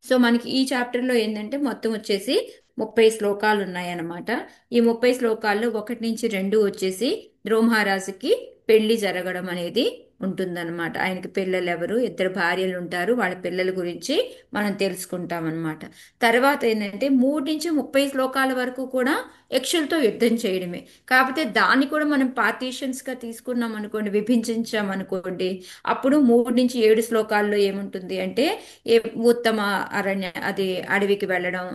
So మనకి ఈ చాప్టర్లో ఏంటంటే మొత్తం వచ్చేసి 30 శ్లోకాలు ఉన్నాయన్నమాట. ఈ 30 శ్లోకాల్లో 1 నుంచి 2 వచ్చేసి ధ్రువ మహారాజుకి పెళ్లి జరగడం అనేది ఉంటుందన్నమాట. ఆయనకి పిల్లలు ఎవరు, 2 భార్యలు ఉంటారు, వాళ్ళ పిల్లల గురించి మనం తెలుసుకుంటాం అనమాట. తర్వాత ఏంటంటే 3 నుంచి 30 శ్లోకాల వరకు కూడా యక్షులతో యుద్ధం చేయడమే. కాకపోతే దాన్ని కూడా మనం పార్టీషన్స్ గా తీసుకున్నాం అనుకోండి, విభజించాం అనుకోండి, అప్పుడు 3 నుంచి 7 శ్లోకాల్లో ఏముంటుంది అంటే ఏ ఉత్తమ అరణ్య అది అడవికి వెళ్ళడం,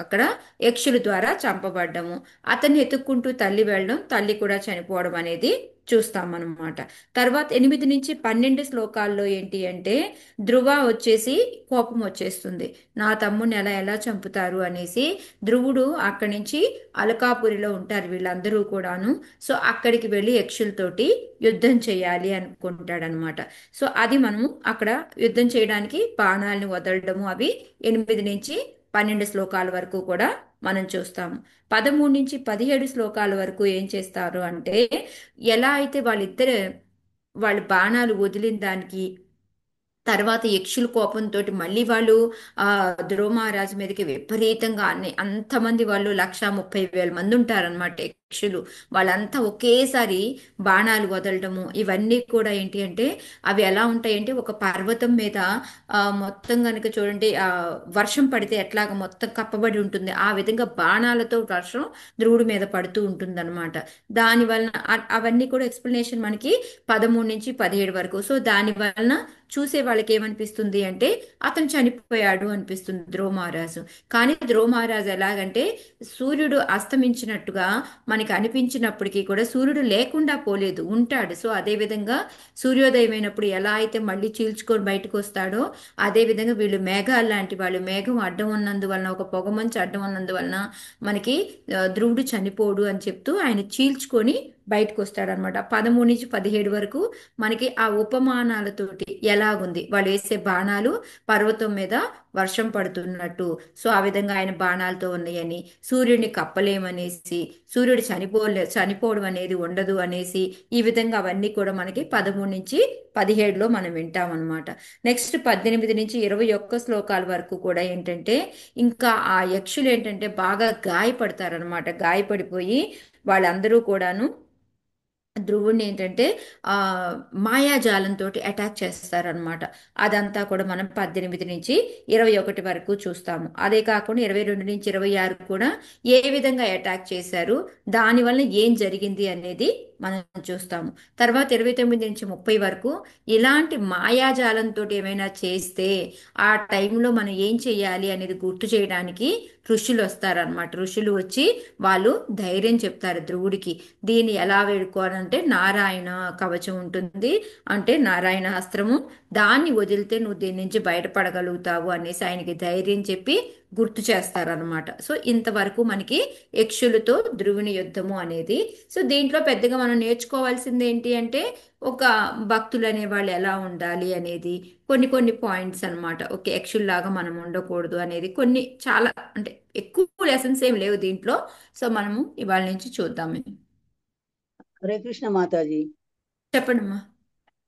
అక్కడ యక్షుల ద్వారా చంపబడ్డము, అతన్ని ఎత్తుక్కుంటూ తల్లి వెళ్ళడం, తల్లి కూడా చనిపోవడం అనేది చూస్తాం అన్నమాట. తర్వాత 8 నుంచి 12 శ్లోకాల్లో ఏంటి అంటే ధ్రువ వచ్చేసి కోపం వచ్చేస్తుంది, నా తమ్ముడిని ఎలా ఎలా చంపుతారు అనేసి. ధ్రువుడు అక్కడి నుంచి అలకాపురిలో ఉంటారు వీళ్ళందరూ కూడాను. సో అక్కడికి వెళ్ళి యక్షులతోటి యుద్ధం చేయాలి అనుకుంటాడనమాట. సో అది మనము అక్కడ యుద్ధం చేయడానికి బాణాలను వదలడము అవి 8 నుంచి 12 శ్లోకాల వరకు కూడా మనం చూస్తాము. 13 నుంచి 17 శ్లోకాల వరకు ఏం చేస్తారు అంటే ఎలా అయితే వాళ్ళ బాణాలు వదిలిన దానికి తర్వాత యక్షుల కోపంతో మళ్ళీ వాళ్ళు ఆ ధ్రువ మహారాజు మీదకి విపరీతంగా అంతమంది వాళ్ళు 1,30,000 మంది ఉంటారనమాట యక్షులు. వాళ్ళంతా ఒకేసారి బాణాలు వదలడము ఇవన్నీ కూడా ఏంటి అంటే అవి ఎలా ఉంటాయంటే ఒక పర్వతం మీద మొత్తం కనుక చూడండి, వర్షం పడితే ఎట్లాగ మొత్తం కప్పబడి ఉంటుంది, ఆ విధంగా బాణాలతో వర్షం ధ్రువుడి మీద పడుతూ ఉంటుంది అనమాట. దాని వలన అవన్నీ కూడా ఎక్స్ప్లెనేషన్ మనకి 13 నుంచి 17 వరకు. సో దాని వలన చూసే వాళ్ళకి ఏమనిపిస్తుంది అంటే అతను చనిపోయాడు అనిపిస్తుంది ధ్రువ మహారాజు. కానీ ధ్రువ మహారాజు ఎలాగంటే సూర్యుడు అస్తమించినట్టుగా మనకి అనిపించినప్పటికీ కూడా సూర్యుడు లేకుండా పోలేదు, ఉంటాడు. సో అదే విధంగా సూర్యోదయం అయినప్పుడు ఎలా అయితే మళ్ళీ చీల్చుకొని బయటకు వస్తాడో అదే విధంగా వీళ్ళు మేఘాలు లాంటి వాళ్ళు, మేఘం అడ్డం ఉన్నందువలన, ఒక పొగమంచు అడ్డం ఉన్నందువలన మనకి ధ్రువుడు చనిపోడు అని చెప్తూ ఆయన చీల్చుకొని బయటకు వస్తాడనమాట. 13 నుంచి 17 వరకు మనకి ఆ ఉపమానాలతోటి ఎలాగుంది, వాళ్ళు వేసే బాణాలు పర్వతం మీద వర్షం పడుతున్నట్టు, సో ఆ విధంగా ఆయన బాణాలతో ఉన్నాయని, సూర్యుడిని కప్పలేమనేసి, సూర్యుడు చనిపోవడం అనేది ఉండదు అనేసి, ఈ విధంగా అవన్నీ కూడా మనకి 13 నుంచి 17లో మనం వింటామన్నమాట. నెక్స్ట్ 18 నుంచి 21 శ్లోకాల వరకు కూడా ఏంటంటే ఇంకా ఆ యక్షులు ఏంటంటే బాగా గాయపడతారనమాట. గాయపడిపోయి వాళ్ళందరూ కూడాను ధ్రువుడిని ఏంటంటే ఆ మాయాజాలంతో అటాక్ చేస్తారనమాట. అదంతా కూడా మనం 18 నుంచి 21 వరకు చూస్తాము. అదే కాకుండా 22 నుంచి 26 కూడా ఏ విధంగా అటాక్ చేశారు, దానివల్ల ఏం జరిగింది అనేది మనం చూస్తాము. తర్వాత 29 నుంచి 30 వరకు ఇలాంటి మాయాజాలంతో ఏమైనా చేస్తే ఆ టైంలో మనం ఏం చేయాలి అనేది గుర్తు చేయడానికి ఋషులు వస్తారనమాట. ఋషులు వచ్చి వాళ్ళు ధైర్యం చెప్తారు ధ్రువుడికి. దీన్ని ఎలా వేడుకోవాలంటే నారాయణ కవచం ఉంటుంది, అంటే నారాయణ అస్త్రము, దాన్ని వదిలితే నువ్వు దీని నుంచి బయటపడగలుగుతావు అనేసి ఆయనకి ధైర్యం చెప్పి గుర్తు చేస్తారనమాట. సో ఇంతవరకు మనకి యక్షులతో ధ్రువుని యుద్ధము అనేది. సో దీంట్లో పెద్దగా మనం నేర్చుకోవాల్సింది ఏంటి అంటే ఒక భక్తులు అనే వాళ్ళు ఎలా ఉండాలి అనేది కొన్ని కొన్ని పాయింట్స్ అన్నమాట. ఓకే, యక్షుల్లాగా మనం ఉండకూడదు అనేది కొన్ని, చాలా అంటే ఎక్కువ లెసన్స్ ఏం లేవు దీంట్లో. సో మనము ఇవాళ నుంచి చూద్దాము. హరే కృష్ణ మాతాజీ. చెప్పండమ్మా.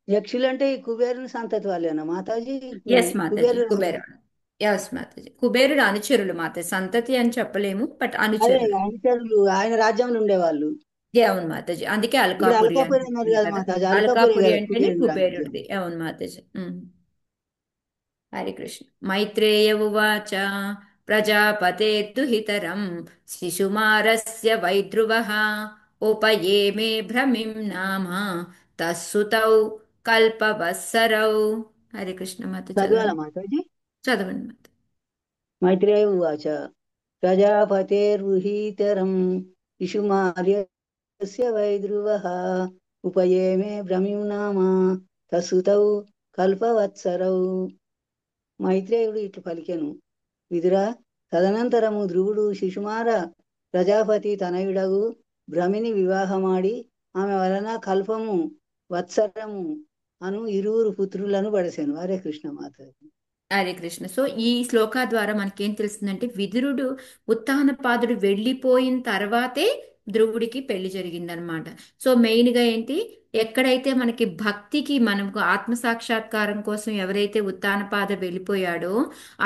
యక్షులంటే ఈ కుబేరుని సంతతి వాళ్ళేనా మాతాజీ? ఎస్ మాతాజీ, కుబేరుడు కుబేరుడు. ఎస్ మాతాజీ, కుబేరుడు అనుచరులు మాతాజీ, సంతతి అని చెప్పలేము బట్ అదే అనుచరులు. అనుచరులు ఆయన రాజ్యంలో ఉండేవాళ్ళు. అవును మాతాజీ, అందుకే ఇప్పుడు అల్కాపురి అని అలకాపురి అన్నారు చెప్తుంది కదా కదా. మాతాజీ, అలకాపురి అల్కాపురి కదా అంటేనే కుబేరుని రాజ్యం. కుబేరుడిది. అవును మాతాజీ. హరే కృష్ణ. మైత్రేయ ఉవాచ ప్రజాపతే దుహితరం శిశుమారస్య వైద్రువః ఉపయేమే భ్రమిం నామ తస్సుతౌ కల్పవత్సరౌ. హరే కృష్ణ మాత, చదవాలా చదవండి. మాతాజీ? చదవండి మాత. మైత్రేయ ఉవాచ ప్రజాపతేర్వృహీతరం ఇషుమార్యస్య వైద్రువః ఉపయేమే భ్రమిం నామ తసుతౌ కల్పవత్సరౌ. మైత్రేయుడు ఇట్లు పలికెను: విదురా, తదనంతరము ధ్రువుడు శిశుమార ప్రజాపతి తనయుడగు భ్రమిని వివాహమాడి ఆమె వలన కల్పము వత్సరము అను ఇరువురు పుత్రులను పడసెను. హరే కృష్ణ మాత. హరే కృష్ణ. సో ఈ శ్లోకా ద్వారా మనకేం తెలుస్తుందంటే విదురుడు ఉత్తానపాదుడు వెళ్ళిపోయిన తర్వాతే ధ్రువుడికి పెళ్లి జరిగిందనమాట. సో మెయిన్గా ఏంటి, ఎక్కడైతే మనకి భక్తికి మనకు ఆత్మ సాక్షాత్కారం కోసం ఎవరైతే ఉత్తానపాద వెళ్ళిపోయాడో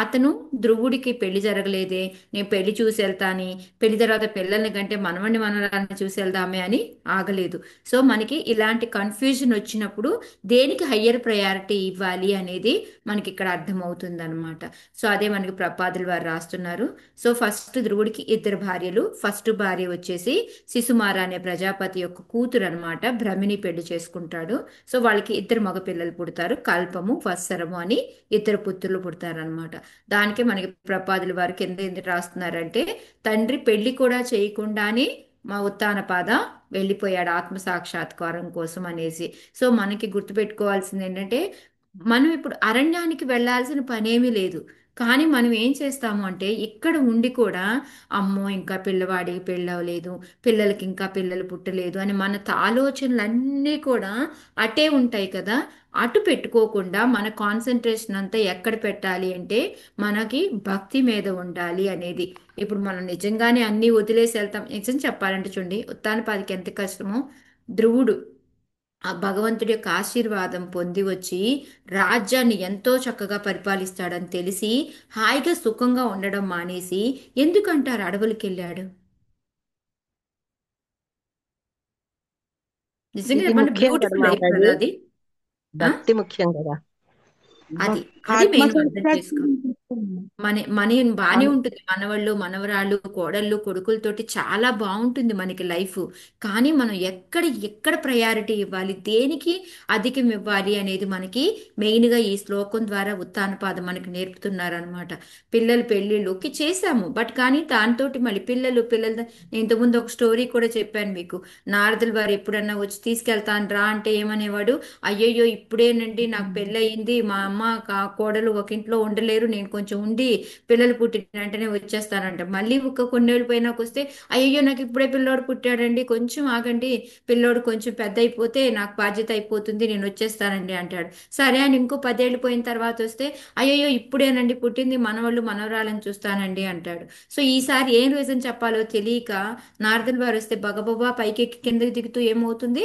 అతను ధ్రువుడికి పెళ్లి జరగలేదే, నేను పెళ్లి చూసి వెళ్తాని, పెళ్లి తర్వాత పిల్లల్ని కంటే మనవణ్ణి మనవరాన్ని చూసి వెళ్దామే అని ఆగలేదు. సో మనకి ఇలాంటి కన్ఫ్యూజన్ వచ్చినప్పుడు దేనికి హయ్యర్ ప్రయారిటీ ఇవ్వాలి అనేది మనకి ఇక్కడ అర్థమవుతుంది అనమాట. సో అదే మనకి ప్రపాదులు వారు రాస్తున్నారు. సో ఫస్ట్ ధ్రువుడికి ఇద్దరు భార్యలు. ఫస్ట్ భార్య వచ్చేసి శిశుమార అనే ప్రజాపతి యొక్క కూతురు అనమాట. భ్రమిని పెళ్లి చేసుకుంటాడు. సో వాళ్ళకి ఇద్దరు మగ పిల్లలు పుడతారు, కల్పము వత్సరము అని ఇద్దరు పుత్రులు పుడతారనమాట. దానికే మనకి ప్రపాదులు వారు కింద ఎందుకు రాస్తున్నారంటే, తండ్రి పెళ్లి కూడా చేయకుండానే మా ఉత్తానపాద వెళ్ళిపోయాడు ఆత్మ సాక్షాత్కారం కోసం అనేసి. సో మనకి గుర్తుపెట్టుకోవాల్సింది ఏంటంటే, మనం ఇప్పుడు అరణ్యానికి వెళ్ళాల్సిన పనేమీ లేదు. కానీ మనం ఏం చేస్తాము అంటే ఇక్కడ ఉండి కూడా, అమ్మో ఇంకా పిల్లవాడికి పెళ్ళవలేదు, పిల్లలకి ఇంకా పిల్లలు పుట్టలేదు అని మన ఆలోచనలన్నీ కూడా అటే ఉంటాయి కదా. అటు పెట్టుకోకుండా మన కాన్సన్ట్రేషన్ అంతా ఎక్కడ పెట్టాలి అంటే మనకి భక్తి మీద ఉండాలి అనేది. ఇప్పుడు మనం నిజంగానే అన్నీ వదిలేసి వెళ్తాం. నిజం చెప్పాలంటే చూడండి, ఉత్తానపాదికి ఎంత కష్టమో. ధ్రువుడు ఆ భగవంతుడి యొక్క ఆశీర్వాదం పొంది వచ్చి రాజ్యాన్ని ఎంతో చక్కగా పరిపాలిస్తాడని తెలిసి హాయిగా సుఖంగా ఉండడం మానేసి ఎందుకంటారు అడవులకి వెళ్ళాడు? నిజంగా ఇది మన ముఖ్యం కదా బ్యూటిఫుల్ లైఫ్ మాతాజీ. కదా అది. ఆ? భక్తి ముఖ్యం కదా. అది భక్- అది ఆత్మ మెయిన్ అర్థం చేసుకో. సాక్షాత్కారం. మన బానే ఉంటుంది, మనవాళ్ళు మనవరాళ్ళు కోడళ్ళు కొడుకులతోటి చాలా బాగుంటుంది మనకి లైఫ్. కానీ మనం ఎక్కడ ప్రయారిటీ ఇవ్వాలి, దేనికి అధికం ఇవ్వాలి అనేది మనకి మెయిన్గా ఈ శ్లోకం ద్వారా ఉత్తానపాదం మనకి నేర్పుతున్నారనమాట. పిల్లలు పెళ్ళిళ్ళకి చేశాము, బట్ కానీ దాంతోటి మళ్ళీ పిల్లలు నేను ఇంతకుముందు ఒక స్టోరీ కూడా చెప్పాను మీకు. నారదుల వారు ఎప్పుడన్నా వచ్చి తీసుకెళ్తాను రా అంటే ఏమనేవాడు, అయ్యయ్యో ఇప్పుడేనండి నాకు పెళ్ళయింది, మా అమ్మ కోడలు ఒక ఇంట్లో ఉండలేరు, నేను కొంచెం ఉండి పిల్లలు పుట్టిన వెంటనే వచ్చేస్తానంట. మళ్ళీ ఒక కొన్నేళ్ళు పోయినాక వస్తే, అయ్యో నాకు ఇప్పుడే పిల్లోడు పుట్టాడండి, కొంచెం ఆగండి, పిల్లోడు కొంచెం పెద్ద అయిపోతే నాకు బాధ్యత అయిపోతుంది, నేను వచ్చేస్తానండి అంటాడు. సరే అని ఇంకో 10 ఏళ్ళు పోయిన తర్వాత వస్తే, అయ్యయ్యో ఇప్పుడేనండి పుట్టింది, మనవాళ్ళు మనవరాలను చూస్తానండి అంటాడు. సో ఈసారి ఏం రీజన్ చెప్పాలో తెలియక నారదుల వారు వస్తే బగబబా పైకి ఎక్కి కిందకి దిగుతూ ఏమవుతుంది,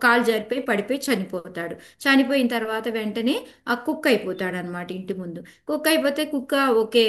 కాలు జారిపోయి పడిపోయి చనిపోతాడు. చనిపోయిన తర్వాత వెంటనే ఆ కుక్క అయిపోతాడు అనమాట ఇంటి ముందు. కుక్క అయిపోతే కుక్క ఓకే,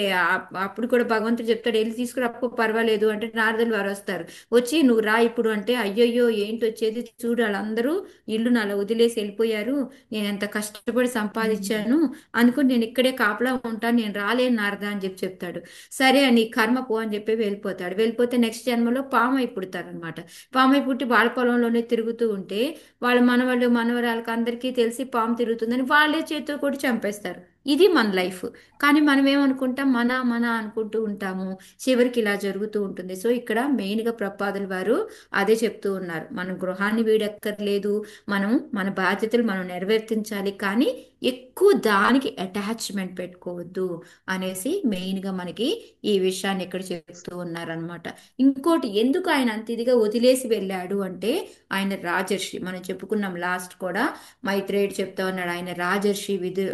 అప్పుడు కూడా భగవంతుడు చెప్తాడు వెళ్ళి తీసుకురా అప్పు పర్వాలేదు అంటే నారదులు వారు వస్తారు. వచ్చి నువ్వు రా ఇప్పుడు అంటే, అయ్యయ్యో ఏంటి వచ్చేది చూడు, వాళ్ళందరూ ఇల్లు అలా వదిలేసి వెళ్ళిపోయారు, నేను ఎంత కష్టపడి సంపాదించాను అనుకుని నేను ఇక్కడే కాపలా ఉంటాను, నేను రాలేను నారద అని చెప్తాడు. సరే అని కర్మ పో అని చెప్పి వెళ్ళిపోతాడు. వెళ్ళిపోతే నెక్స్ట్ జన్మలో పామై పుడతారనమాట. పామై పుట్టి వాళ్ళ పొలంలోనే తిరుగుతూ ఉంటే వాళ్ళ మనవాళ్ళు మనవరాళ్ళకి అందరికీ తెలిసి పాము తిరుగుతుందని వాళ్ళే చేతితో కూడా చంపేస్తారు. ఇది మన లైఫ్. కానీ మనం ఏమనుకుంటాం, మన అనుకుంటూ ఉంటాము, చివరికి ఇలా జరుగుతూ ఉంటుంది. సో ఇక్కడ మెయిన్గా ప్రపాదుల వారు అదే చెప్తూ ఉన్నారు, మనం గృహాన్ని వీడక్కర్లేదు, మనం మన బాధ్యతలు మనం నెరవేర్తించాలి, కానీ ఎక్కువ దానికి అటాచ్మెంట్ పెట్టుకోవద్దు అనేసి మెయిన్గా మనకి ఈ విషయాన్ని ఇక్కడ చెప్తూ ఉన్నారనమాట. ఇంకోటి ఎందుకు ఆయన అంత ఇదిగా వదిలేసి వెళ్ళాడు అంటే, ఆయన రాజర్షి, మనం చెప్పుకున్నాం లాస్ట్ కూడా, మైత్రేయుడు చెప్తా ఉన్నాడు ఆయన రాజర్షి విధు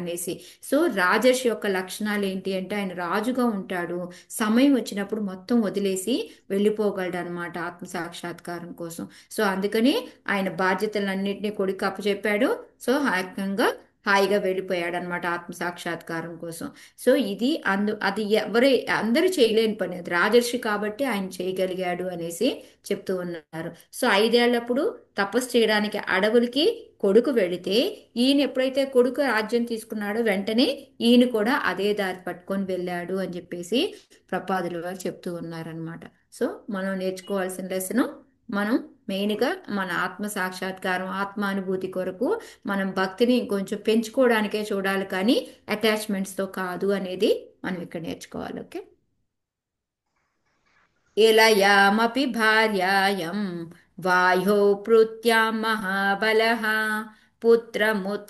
అనేసి. సో రాజర్షి యొక్క లక్షణాలు ఏంటి అంటే, ఆయన రాజుగా ఉంటాడు, సమయం వచ్చినప్పుడు మొత్తం వదిలేసి వెళ్ళిపోగలడు అనమాట ఆత్మ సాక్షాత్కారం కోసం. సో అందుకని ఆయన బాధ్యతలన్నింటినీ కొడుకు అప్పచెప్పాడు. సో హాయిగా వెళ్ళిపోయాడు అనమాట ఆత్మ సాక్షాత్కారం కోసం. సో ఇది అది అందరూ చేయలేని పని, అది రాజర్షి కాబట్టి ఆయన చేయగలిగాడు అనేసి చెప్తూ ఉన్నారు. సో 5 ఏళ్లప్పుడు తపస్సు చేయడానికి అడవులకి కొడుకు వెళితే, ఈయన ఎప్పుడైతే కొడుకు రాజ్యం తీసుకున్నాడో వెంటనే ఈయన కూడా అదే దారి పట్టుకొని వెళ్ళాడు అని చెప్పేసి ప్రపాదులు వారు చెప్తూ ఉన్నారనమాట. సో మనం నేర్చుకోవాల్సిన లెసను, మనం మెయిన్గా మన ఆత్మ సాక్షాత్కారం ఆత్మానుభూతి కొరకు మనం భక్తిని కొంచెం పెంచుకోవడానికే చూడాలి, కానీ అటాచ్మెంట్స్తో కాదు అనేది మనం ఇక్కడ నేర్చుకోవాలి. ఓకే. ఇలయామపి భార్యాయం వాయో పృత్యాం మహాబలః పుత్రముత్కలనామానం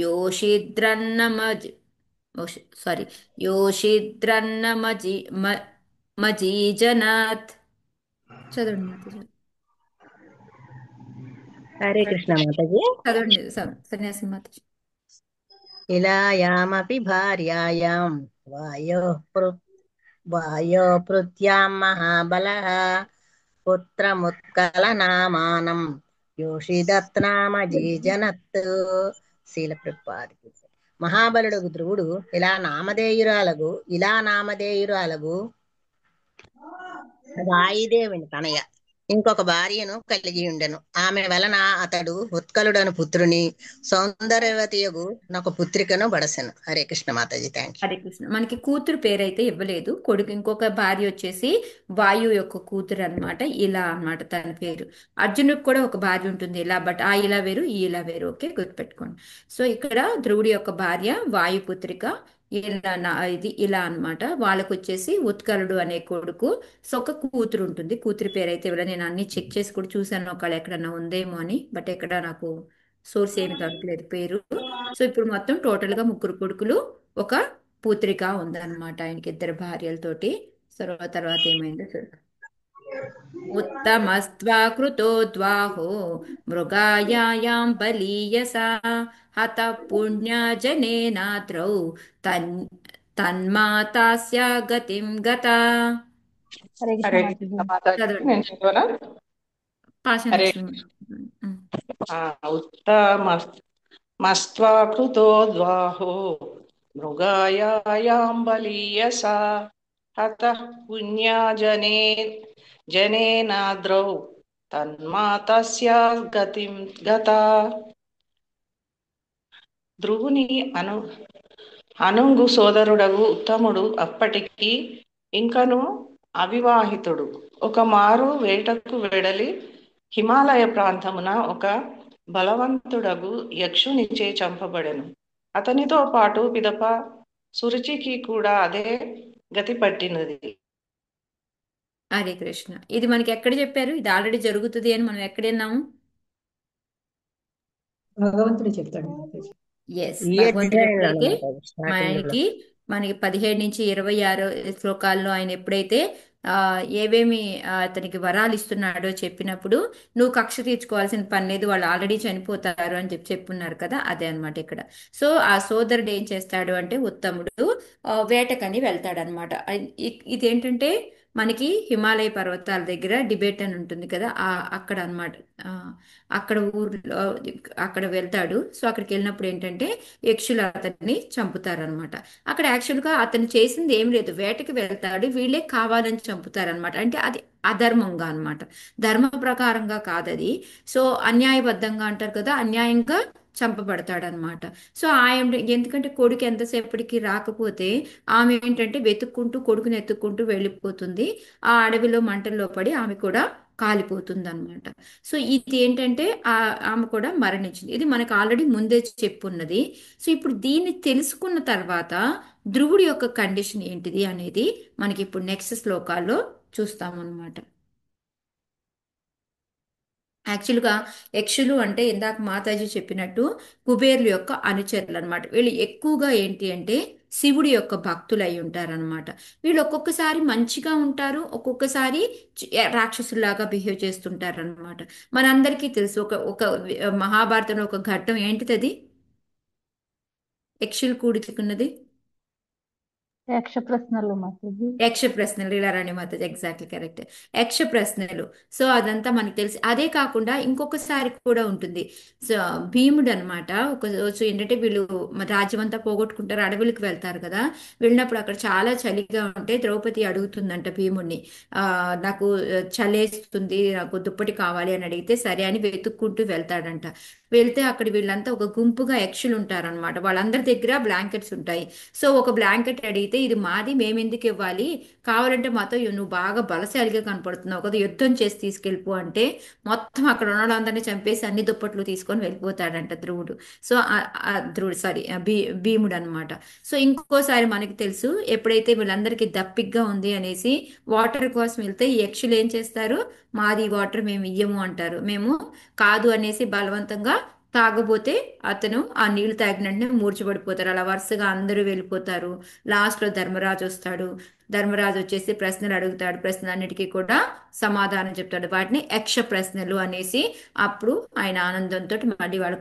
యోషిద్రన్నమజి సారీ యోషిద్రన్నమజి మజీజనాత్. చదవండి మాతాజీ. హరే కృష్ణ మాతాజీ. చదవండి సన్యాసి మాతాజీ. ఇలాయామపి భార్యాయాం వాయో పృ వాయో పృథ్యాం మహాబలః పుత్రముత్కల నామానం యోషిదత్నామ జీజనత్. శీల ప్రభుపాదికి. మహాబలుడు ధ్రువుడు ఇలా నామధేయురాలగు వాయుదేవుని తనయ ఇంకొక భార్యను కలిగి ఉండెను. ఆమె వలన అతడు ఉత్కలుడను పుత్రుని సౌందర్యవతియగు ఒక పుత్రికను బడసెను. హరే కృష్ణ మాతాజీ. Thank you. హరే కృష్ణ. మనకి కూతురు పేరైతే ఇవ్వలేదు. కొడుకు ఇంకొక భార్య వచ్చేసి వాయు యొక్క కూతురు అన్నమాట. ఇలా అన్నమాట తన పేరు. అర్జునుడికి కూడా ఒక భార్య ఉంటుంది ఇలా, బట్ ఆ ఇలా వేరు ఈ ఇలా వేరు. ఓకే, గుర్తుపెట్టుకోండి. సో ఇక్కడ ధ్రువుడి యొక్క భార్య వాయుపుత్రిక ఇది ఇలా అన్నమాట. వాళ్ళకు వచ్చేసి ఉత్కలుడు అనే కొడుకు. సో ఒక కూతురు ఉంటుంది. కూతురి పేరైతే ఇవ్వలేదు. నేను అన్ని చెక్ చేసి కూడా చూసాను ఒకవేళ ఎక్కడన్నా ఉందేమో అని, బట్ ఎక్కడ నాకు సోర్స్ ఏమి దొరకలేదు పేరు. సో ఇప్పుడు మొత్తం టోటల్ గా ముగ్గురు కొడుకులు, ఒక పూత్రిక ఉందన్నమాట ఆయనకి, ఇద్దరు భార్యలతోటి. సో తర్వాత ఏమైందో చూద్దాం. ఉత్తమస్త్వా కృతో ద్వాహో మృగాయాం బలీయసా హత పుణ్యజనేనాద్రౌ తన్ తన్మాతాస్య గతిం గతా. హరే కృష్ణ హరే మాతాజీ. కృష్ణ మాతాజీ. చదవండి. నేను చదవనా? పాషాణ హరే లక్ష్మి. ఉత్తమస్త్వా కృతో ద్వాహో మృగాయాం బలీయసా హతః జనేనాద్రౌ తన్మాతస్య గతిం గతా. ధ్రువుని అనుంగు సోదరుడగు ఉత్తముడు అప్పటికి ఇంకను అవివాహితుడు. ఒక మారు వేటకు వెడలి హిమాలయ ప్రాంతమున ఒక బలవంతుడగు యక్షునిచే చంపబడెను. అతనితో పాటు పిదప సురుచికి కూడా అదే గతి పట్టినది. హరే కృష్ణ. ఇది మనకి ఎక్కడ చెప్పారు? ఇది ఆల్రెడీ జరుగుతుంది అని మనం ఎక్కడ విన్నాము? భగవంతుడు చెప్తాడు మాతాజీ. ఎస్, ఈ భగవంతుడు అధ్యాయంలో ఎప్పుడైతే మాతాజీ స్టార్టింగ్ లో. మనకి 17 నుంచి 26 శ్లోకాల్లో ఆయన ఎప్పుడైతే ఏవేమి అతనికి వరాలు ఇస్తున్నాడో చెప్పినప్పుడు, నువ్వు కక్ష తీర్చుకోవాల్సిన పని లేదు, వాళ్ళు ఆల్రెడీ చనిపోతారు అని చెప్పున్నారు కదా, అదే అన్నమాట ఇక్కడ. సో ఆ సోదరుడు ఏం చేస్తాడు అంటే, ఉత్తముడు వేటకని వెళ్తాడనమాట. ఇదేంటంటే మనకి హిమాలయ పర్వతాల దగ్గర డిబేట్ అని ఉంటుంది కదా, అక్కడ అన్నమాట. అక్కడ ఊర్లో అక్కడ వెళ్తాడు. సో అక్కడికి వెళ్ళినప్పుడు ఏంటంటే యక్షులు అతన్ని చంపుతారనమాట. అక్కడ యాక్చువల్గా అతను చేసింది ఏం లేదు, వేటకి వెళ్తాడు, వీళ్ళే కావాలని చంపుతారనమాట. అంటే అది అధర్మంగా అన్నమాట, ధర్మ ప్రకారంగా కాదది. సో అన్యాయబద్ధంగా అంటారు కదా, అన్యాయంగా చంపబడతాడనమాట. సో ఆయన ఎందుకంటే కొడుకు ఎంతసేపటికి రాకపోతే ఆమె ఏంటంటే వెతుక్కుంటూ కొడుకుని ఎత్తుక్కుంటూ వెళ్ళిపోతుంది. ఆ అడవిలో మంటల్లో పడి ఆమె కూడా కాలిపోతుంది అనమాట. సో ఇది ఏంటంటే ఆమె కూడా మరణించింది. ఇది మనకు ఆల్రెడీ ముందే చెప్పున్నది. సో ఇప్పుడు దీన్ని తెలుసుకున్న తర్వాత ధ్రువుడి యొక్క కండిషన్ ఏంటిది అనేది మనకి ఇప్పుడు నెక్స్ట్ శ్లోకాల్లో చూస్తాము అనమాట. యాక్చువల్గా యక్షులు అంటే ఇందాక మాతాజీ చెప్పినట్టు కుబేర్ల యొక్క అనుచరులు అనమాట. వీళ్ళు ఎక్కువగా ఏంటి అంటే శివుడి యొక్క భక్తులు అయి ఉంటారనమాట. వీళ్ళు ఒక్కొక్కసారి మంచిగా ఉంటారు, ఒక్కొక్కసారి రాక్షసులాగా బిహేవ్ చేస్తుంటారు అనమాట. మనందరికీ తెలుసు ఒక ఒక మహాభారతంలో ఒక ఘట్టం ఏంటిది అది, యక్షులు కూడుకున్నది. యక్ష ప్రశ్నలు మాతాజీ. యక్ష ప్రశ్నలు, ఇలా రాణి మాతాజీ, ఎగ్జాక్ట్లీ కరెక్ట్. యక్ష ప్రశ్నలు. సో అదంతా మనకి తెలుసు. అదే కాకుండా ఇంకొకసారి కూడా ఉంటుంది. సో భీముడు అనమాట ఒక రోజు ఏంటంటే వీళ్ళు రాజ్యం అంతా పోగొట్టుకుంటారు, అడవులకు వెళ్తారు కదా. వెళ్ళినప్పుడు అక్కడ చాలా చలిగా ఉంటే ద్రౌపది అడుగుతుందంట భీముడిని, నాకు చలేస్తుంది, నాకు దుప్పటి కావాలి అని అడిగితే సరే అని వెతుక్కుంటూ వెళ్తాడంట. వెళ్తే అక్కడ వీళ్ళంతా ఒక గుంపుగా యక్షులు ఉంటారనమాట. వాళ్ళందరి దగ్గర బ్లాంకెట్స్ ఉంటాయి. సో ఒక బ్లాంకెట్ అడిగితే ఇది మాది, మేమెందుకు ఇవ్వాలి, కావాలంటే మాతో నువ్వు బాగా బలశాలిగా కనపడుతున్నావు కదా, యుద్ధం చేసి తీసుకెళ్ళిపో అంటే మొత్తం అక్కడ ఉన్న వాళ్ళందరినీ చంపేసి అన్ని దుప్పట్లు తీసుకొని వెళ్ళిపోతాడంట ధ్రువుడు. సో ధ్రువుడు సారీ భీముడు అనమాట. సో ఇంకోసారి మనకి తెలుసు, ఎప్పుడైతే వీళ్ళందరికీ దప్పిగ్గా ఉంది అనేసి వాటర్ కోసం వెళ్తే ఈ యక్షులు ఏం చేస్తారు, మాది వాటర్ మేము ఇయ్యము అంటారు. మేము కాదు అనేసి బలవంతంగా తాగబోతే అతను ఆ నీళ్లు తాగిన వెంటనే మూర్చబడిపోతారు. అలా వరుసగా అందరూ వెళ్ళిపోతారు. లాస్ట్ లో ధర్మరాజు వస్తాడు. ధర్మరాజు వచ్చేసి ప్రశ్నలు అడుగుతాడు, ప్రశ్నలన్నిటికీ కూడా సమాధానం చెప్తాడు. వాటిని యక్ష ప్రశ్నలు అనేసి అప్పుడు ఆయన ఆనందంతో మళ్ళీ వాళ్ళ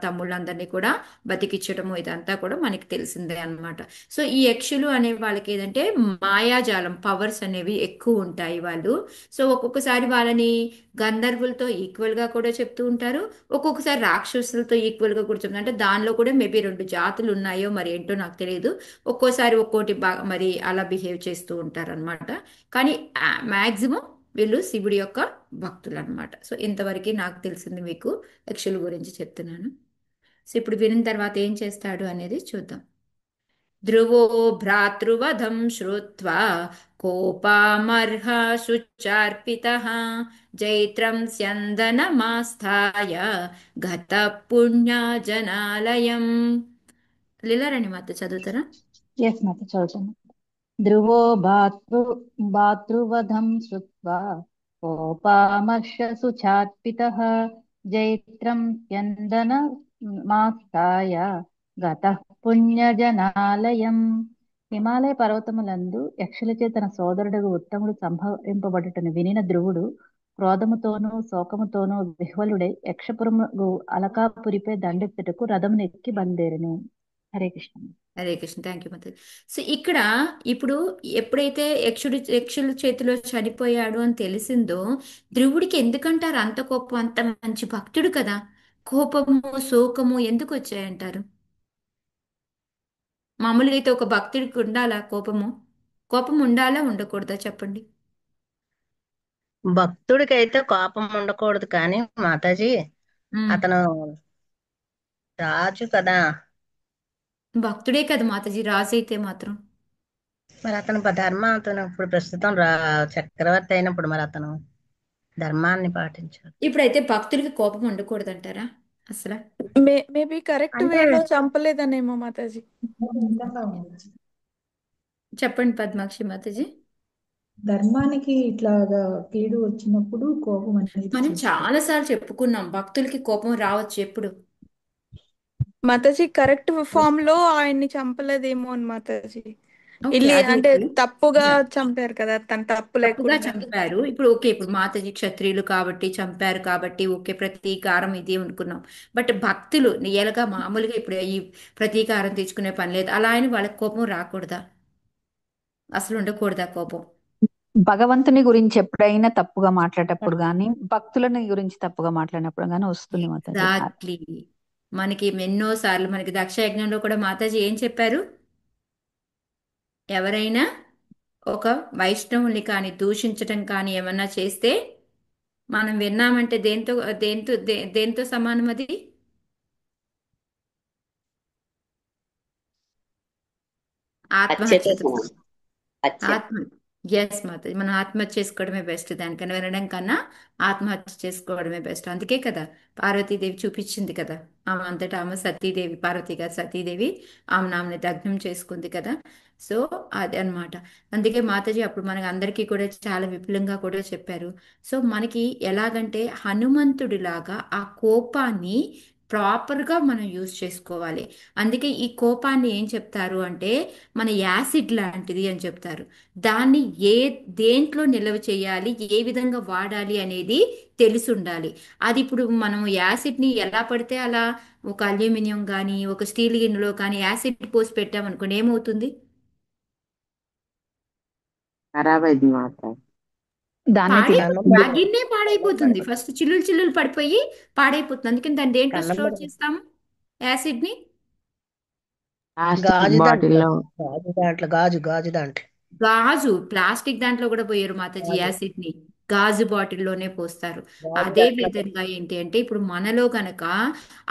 తమ్ముళ్ళందరినీ కూడా బతికించడము ఇదంతా కూడా మనకి తెలిసిందే అన్నమాట. సో ఈ యక్షులు అనే వాళ్ళకి ఏదంటే మాయాజాలం పవర్స్ అనేవి ఎక్కువ ఉంటాయి వాళ్ళు. సో ఒక్కొక్కసారి వాళ్ళని గంధర్వులతో ఈక్వల్ గా కూడా చెప్తూ ఉంటారు, ఒక్కొక్కసారి రాక్షసులతో ఈక్వల్ గా కూడా చెప్తారు. అంటే దానిలో కూడా మేబీ రెండు జాతులు ఉన్నాయో మరి ఏంటో నాకు తెలియదు. ఒక్కోసారి ఒక్కోటి బాగా మరి అలా బిహేవ్ చేస్తూ ఉంటారు అనమాట. కానీ మాక్సిమం వీళ్ళు శివుడి యొక్క భక్తులు అనమాట. సో ఇంతవరకు నాకు తెలిసింది మీకు యక్షుల గురించి చెప్తున్నాను. సో ఇప్పుడు వినిన తర్వాత ఏం చేస్తాడు అనేది చూద్దాం. ధ్రువో భ్రాతృవధం శ్రుత్వా కోపామర్హశుచార్పితః జైత్రం స్యందనమాస్థాయ గతః పుణ్యజనాలయం. లీలారాణి మాత చదువుతారా? ఎస్ మాత చదువుతాను. ధ్రువో భాతృవధం శ్రుత్వా కోపామర్షసు చార్పితః జైత్రం స్యందనమాస్థాయ గతః పుణ్యజనాలయం. హిమాలయ పర్వతములందు యక్షులచే తన సోదరుడు ఉత్తముడు సంభవింపబడుటను వినిన ధ్రువుడు క్రోధముతోనూ శోకముతోనూ విహ్వలుడై యక్షపురము అలకాపురిపై దండెత్తుటకు రథమునెక్కి బయలుదేరెను. హరే కృష్ణ. హరే కృష్ణ. థ్యాంక్ యూ మాతాజీ. సో ఇక్కడ ఇప్పుడు ఎప్పుడైతే యక్షుల చేతిలో చనిపోయాడు అని తెలిసిందో ధ్రువుడికి ఎందుకంటారు అంత కోపం? అంత మంచి భక్తుడు కదా, కోపము శోకము ఎందుకు వచ్చాయంటారు? మామూలుగా అయితే ఒక భక్తుడికి ఉండాలా కోపము? కోపం ఉండాలా ఉండకూడదా చెప్పండి? భక్తుడికైతే కోపం ఉండకూడదు, కానీ మాతాజీ ఉమ్. అతను రాజు కదా, భక్తుడే కదా మాతాజీ రాజు అయితే మాత్రం. మరి అతను అతను ఇప్పుడు ప్రస్తుతం చక్రవర్తి అయినప్పుడు మరి అతను ధర్మాన్ని పాటించాలి. ఇప్పుడైతే భక్తుడికి కోపం ఉండకూడదంటారా అసలు? మేబీ కరెక్ట్ అంటే వేలో చంపలేదనేమో మాతాజీ. చెప్పండి పద్మాక్షి మాతాజీ. ధర్మానికి ఇట్లాగా కీడు వచ్చినప్పుడు కోపం అనేది మనం చూస్తారు. చాలా సార్లు చెప్పుకున్నాం భక్తులకి కోపం రావచ్చు ఎప్పుడు. మాతాజీ కరెక్ట్ ఫామ్ లో ఆయన్ని చంపలేదేమో అని మాతాజీ. ఓకే, ఇల్లి అది అంటే ఓకే. తప్పుగా యా, చంపారు కదా, తన తప్పు తప్పుగా లేకుండా. చంపారు. ఇప్పుడు ఓకే, ఇప్పుడు మాతాజీ క్షత్రియులు కాబట్టి చంపారు కాబట్టి ఓకే ప్రతీకారం ఇది అనుకున్నాం. బట్ భక్తులు ఎలాగా మామూలుగా ఇప్పుడు ఈ ప్రతీకారం తెచ్చుకునే పని లేదు. అలా అని వాళ్ళకి కోపం రాకూడదా? అసలు ఉండకూడదా కోపం? భగవంతుని గురించి ఎప్పుడైనా తప్పుగా మాట్లాడేటప్పుడు గాని భక్తులని గురించి తప్పుగా మాట్లాడినప్పుడు గాని వస్తుంది మాతాజీ. ఎగ్జాక్ట్లీ. మనకి ఎన్నో సార్లు మనకి దక్ష యజ్ఞంలో కూడా మాతాజీ ఏం చెప్పారు? ఎవరైనా ఒక వైష్ణవుల్ని కానీ దూషించటం కానీ ఏమన్నా చేస్తే మనం విన్నామంటే దేంతో దేంతో దేంతో సమానం అది? ఆత్మహత్యతో. ఆత్మ ఎస్ మాతాజీ, మనం ఆత్మహత్య చేసుకోవడమే బెస్ట్. దానికన్నా వినడం కన్నా ఆత్మహత్య చేసుకోవడమే బెస్ట్. అందుకే కదా పార్వతీదేవి చూపించింది కదా, ఆమె అంతటా ఆమె సతీదేవి, పార్వతీ గారు సతీదేవి ఆమెని దగ్ధం చేసుకుంది కదా. సో అది అన్నమాట. అందుకే మాతాజీ అప్పుడు మనకి అందరికీ కూడా చాలా విపులంగా కూడా చెప్పారు. సో మనకి ఎలాగంటే హనుమంతుడిలాగా ఆ కోపాన్ని ప్రాపర్గా మనం యూజ్ చేసుకోవాలి. అందుకే ఈ కోపాన్ని ఏం చెప్తారు అంటే మన యాసిడ్ లాంటిది అని చెప్తారు. దాన్ని దేంట్లో నిల్వ చేయాలి, ఏ విధంగా వాడాలి అనేది తెలిసి ఉండాలి. అది ఇప్పుడు మనం యాసిడ్ని ఎలా పడితే అలా ఒక అల్యూమినియం కానీ ఒక స్టీల్ గిన్నెలో కానీ యాసిడ్ పోసి పెట్టామనుకోండి ఏమవుతుంది? ఖరాబ్ అయింది మాత్రం. దాన్ని పాడైపోతుంది. ఆ గిన్నె పాడైపోతుంది. ఫస్ట్ చిల్లులు చిల్లులు పడిపోయి పాడైపోతుంది. అందుకని దాన్ని దేంట్లో స్టోర్ చేస్తాము యాసిడ్ని? ప్లాస్టిక్ గాజు బాటిల్లో గాజు దాంట్లో గాజు, ప్లాస్టిక్ దాంట్లో కూడా పోయారు మాతాజీ గాజు యాసిడ్ ని. గాజు బాటిల్లోనే పోస్తారు. గాజు అదే దాంట్లో విధంగా ఏంటి అంటే ఇప్పుడు మనలో గనక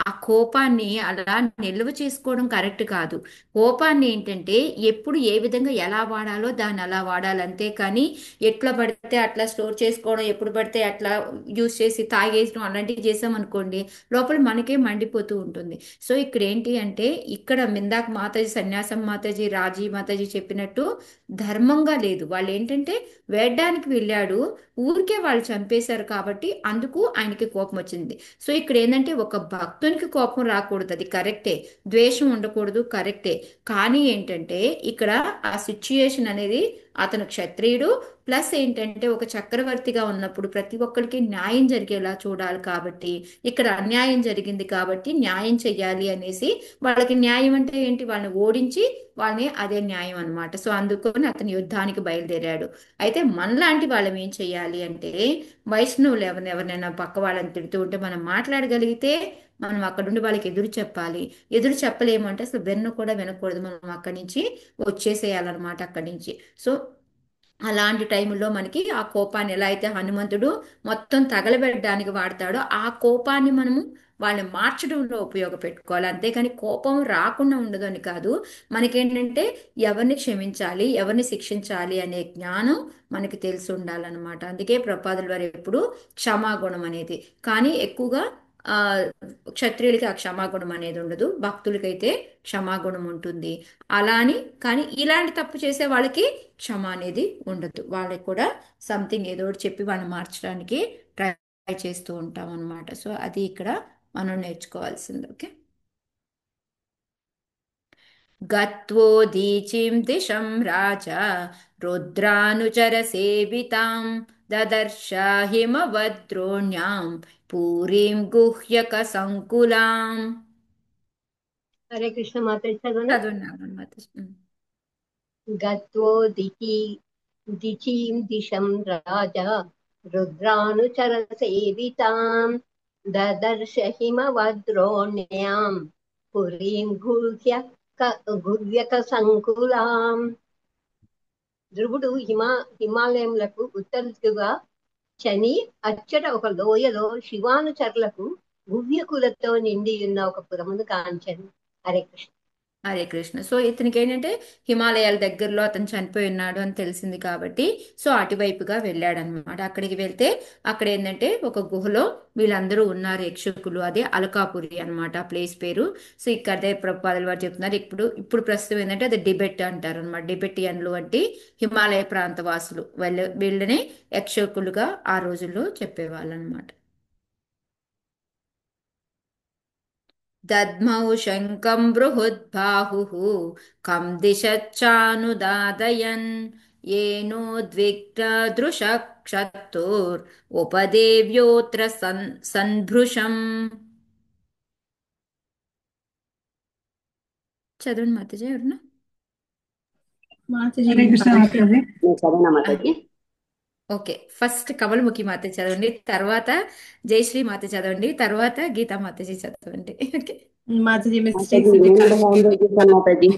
ఆ కోపాన్ని అలా నిల్వ చేసుకోవడం కరెక్ట్ కాదు. కోపాన్ని ఏంటంటే ఎప్పుడు ఏ విధంగా ఎలా వాడాలో దాన్ని అలా వాడాలి. అంతే కానీ ఎట్లా పడితే అట్లా స్టోర్ చేసుకోవడం, ఎప్పుడు పడితే అట్లా యూస్ చేసి తాగేసడం అలాంటివి చేసామనుకోండి లోపల మనకే మండిపోతూ ఉంటుంది. సో ఇక్కడ ఏంటి అంటే ఇక్కడ మిందాక మాతాజీ సన్యాసం మాతాజీ రాజీ మాతాజీ చెప్పినట్టు ధర్మంగా లేదు. వాళ్ళు ఏంటంటే వేయడానికి వెళ్ళాడు, ఊరికే వాళ్ళు చంపేశారు కాబట్టి అందుకు ఆయనకి కోపం వచ్చింది. సో ఇక్కడ ఏంటంటే ఒక భక్తునికి కోపం రాకూడదు, అది కరెక్టే. ద్వేషం ఉండకూడదు, కరెక్టే. కానీ ఏంటంటే ఇక్కడ ఆ సిచ్యుయేషన్ అనేది అతను క్షత్రియుడు ప్లస్ ఏంటంటే ఒక చక్రవర్తిగా ఉన్నప్పుడు ప్రతి ఒక్కరికి న్యాయం జరిగేలా చూడాలి కాబట్టి ఇక్కడ అన్యాయం జరిగింది కాబట్టి న్యాయం చెయ్యాలి అనేసి వాళ్ళకి న్యాయం అంటే ఏంటి, వాళ్ళని ఓడించి వాళ్ళని అదే న్యాయం అన్నమాట. సో అందుకని అతను యుద్ధానికి బయలుదేరాడు. అయితే మనలాంటి వాళ్ళం ఏం చెయ్యాలి అంటే వైష్ణవులు ఎవరినైనా పక్క వాళ్ళని తిడుతూ ఉంటే మనం మాట్లాడగలిగితే మనం అక్కడ నుండి వాళ్ళకి ఎదురు చెప్పాలి. ఎదురు చెప్పలేము అంటే అసలు వెన్ను కూడా వినకూడదు, మనం అక్కడి నుంచి వచ్చేసేయాలన్నమాట అక్కడి నుంచి. సో అలాంటి టైంలో మనకి ఆ కోపాన్ని ఎలా అయితే హనుమంతుడు మొత్తం తగలబెట్టడానికి వాడతాడో ఆ కోపాన్ని మనము వాళ్ళని మార్చడంలో ఉపయోగపెట్టుకోవాలి. అంతేకాని కోపం రాకుండా ఉండదు అని కాదు. మనకేంటంటే ఎవరిని క్షమించాలి, ఎవరిని శిక్షించాలి అనే జ్ఞానం మనకి తెలిసి ఉండాలన్నమాట. అందుకే ప్రపాదుల వారు ఎప్పుడు క్షమాగుణం అనేది, కానీ ఎక్కువగా ఆ క్షత్రియులకి ఆ క్షమాగుణం అనేది ఉండదు, భక్తులకైతే క్షమాగుణం ఉంటుంది. అలా అని కానీ ఇలాంటి తప్పు చేసే వాళ్ళకి క్షమ అనేది ఉండదు. వాళ్ళకి కూడా సంథింగ్ ఏదో ఒకటి చెప్పి వాళ్ళని మార్చడానికి ట్రై చేస్తూ ఉంటాం అనమాట. సో అది ఇక్కడ మనం నేర్చుకోవాల్సింది. ఓకే. గత్వోదీచిం దిశం రాజా రుద్రానుచర సేవితాం దదర్శ హిమవద్రోణ్యాం పూరీం గుహ్యక సంకులాం. హరే కృష్ణ మాతాజీ చదవనా? చదువున్నాను మాతాజీ. గత్వో దిచీం దిశం రాజా రుద్రానుచర సేవితాం దదర్శ హిమవద్రోణ్యాం పురీం గుహ్యక సంకులాం. ధ్రువుడు హిమాలయములకు ఉత్తర దిక్కుగా చని అచ్చట ఒక లోయలో శివానుచరులకు గుహ్యకులతో నిండి ఉన్న ఒక పురమును కాంచను. హరే కృష్ణ. హరే కృష్ణ. సో ఇతనికి ఏంటంటే హిమాలయాల దగ్గరలో అతను చనిపోయి ఉన్నాడు అని తెలిసింది కాబట్టి సో అటువైపుగా వెళ్ళాడనమాట. అక్కడికి వెళ్తే అక్కడ ఏంటంటే ఒక గుహలో వీళ్ళందరూ ఉన్నారు యక్షకులు, అదే అలకాపురి అనమాట ఆ ప్లేస్ పేరు. సో ఇక్కడే ప్రభుపాదుల వారు చెప్తున్నారు. ఇప్పుడు ప్రస్తుతం ఏంటంటే అది టిబెట్ అంటారు అనమాట. టిబెటియన్లు అంటే హిమాలయ ప్రాంత వాసులు, వీళ్ళని యక్షకులుగా ఆ రోజుల్లో చెప్పేవాళ్ళు అనమాట. దద్మౌ శంఖం బృహద్బాహుః కం దిశచ్చానుదాదయన్ ఏనోద్విగ్నదృశः క్షత్రోర్ ఉపదేవ్యోత్ర సన్భృశం. చదవండి మాతాజీ ఎవరన్నా. మాతాజీ హరే కృష్ణ మాతాజీ. నేను చదివిన మాతాజీ. ఓకే, ఫస్ట్ కమలముఖి మాత చదవండి, తర్వాత జయశ్రీ మాత చదవండి, తర్వాత గీతా మాతాజీ చదవండి. ఓకే మాతాజీ మాతాజీ మిస్టేక్స్ నేను కూడా హ్యాండ్ రైజ్ చేశాను మాతాజీ.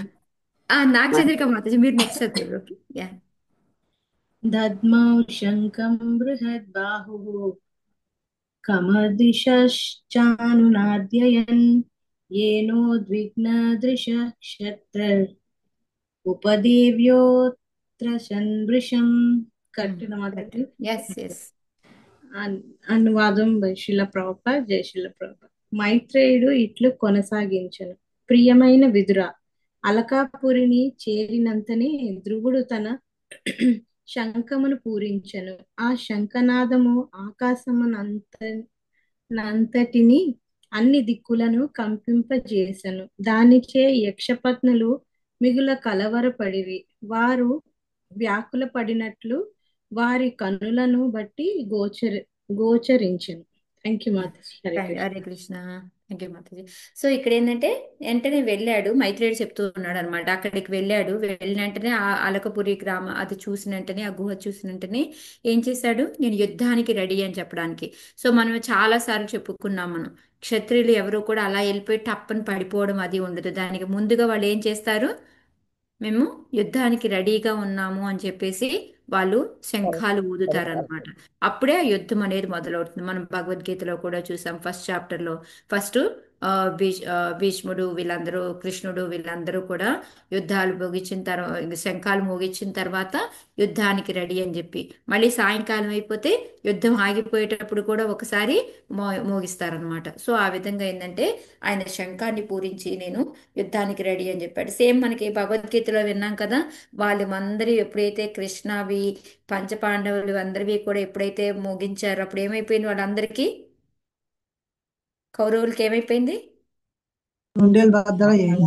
నాకు చంద్రిక మాతాజీ మీరు నెక్స్ట్ చదువు. Okay ya. దద్మౌ శంఖం బృహద్బాహుః కమదిశశ్చానునాద్యయన్ ఏనోద్విగ్నదృశः క్షత్రర్ ఉపదేవ్యోత్ర సన్భృశం. కరెక్ట్ మాతాజీ. Yes yes. అనువాదం బై శిల ప్రభుపాద. జై శిల ప్రభుపాద. మైత్రేయుడు ఇట్లు కొనసాగించను. ప్రియమైన విదురా, అలకాపురిని చేరినంతనే ధ్రువుడు తన శంఖమును పూరించెను. ఆ శంఖనాదము ఆకాశమునంతటిని అన్ని దిక్కులను కంపింపజేసెను. దానిచే యక్షపత్నులు మిగుల కలవరపడిరి. వారు వ్యాకుల పడినట్లు వారి కనులను బట్టి గోచరించెను. థ్యాంక్ యూ మాతాజీ. హరే కృష్ణ. హరే కృష్ణ. థ్యాంక్ యూ మాతాజీ. సో ఇక్కడ ఏంటంటే వెంటనే వెళ్ళాడు, మైత్రేయుడు చెప్తూ ఉన్నాడు అనమాట. అక్కడికి వెళ్ళాడు, వెళ్ళిన వెంటనే ఆ అలకపురి గ్రామం అది చూసిన వెంటనే, ఆ గుహ చూసిన వెంటనే ఏం చేశాడు, నేను యుద్ధానికి రెడీ అని చెప్పడానికి. సో మనం చాలా సార్లు చెప్పుకున్నాం, మనం క్షత్రియులు ఎవరు కూడా అలా వెళ్ళిపోయి టప్పని పడిపోవడం అది ఉండదు. దానికి ముందుగా వాళ్ళు ఏం చేస్తారు, మేము యుద్ధానికి రెడీగా ఉన్నాము అని చెప్పేసి వాళ్ళు శంఖాలు ఊదుతారనమాట. అప్పుడే ఆ యుద్ధం అనేది మొదలవుతుంది. మనం భగవద్గీతలో కూడా చూసాం. ఫస్ట్ చాప్టర్లో ఫస్ట్ భీష్ముడు వీళ్ళందరూ, కృష్ణుడు వీళ్ళందరూ కూడా యుద్ధాలు ముగించిన తర్వాత, శంఖాలు ముగించిన తర్వాత యుద్ధానికి రెడీ అని చెప్పి, మళ్ళీ సాయంకాలం అయిపోతే యుద్ధం ఆగిపోయేటప్పుడు కూడా ఒకసారి మోగిస్తారనమాట. సో ఆ విధంగా ఏంటంటే ఆయన శంఖాన్ని పూరించి నేను యుద్ధానికి రెడీ అని చెప్పాడు. సేమ్ మనకి భగవద్గీతలో విన్నాం కదా, వాళ్ళందరూ ఎప్పుడైతే కృష్ణవి పంచపాండవులు అందరివి కూడా ఎప్పుడైతే మోగించారో అప్పుడు ఏమైపోయింది, వాళ్ళందరికీ కౌరవులకి ఏమైపోయింది, ఉండేది బద్దలు చేయాలి.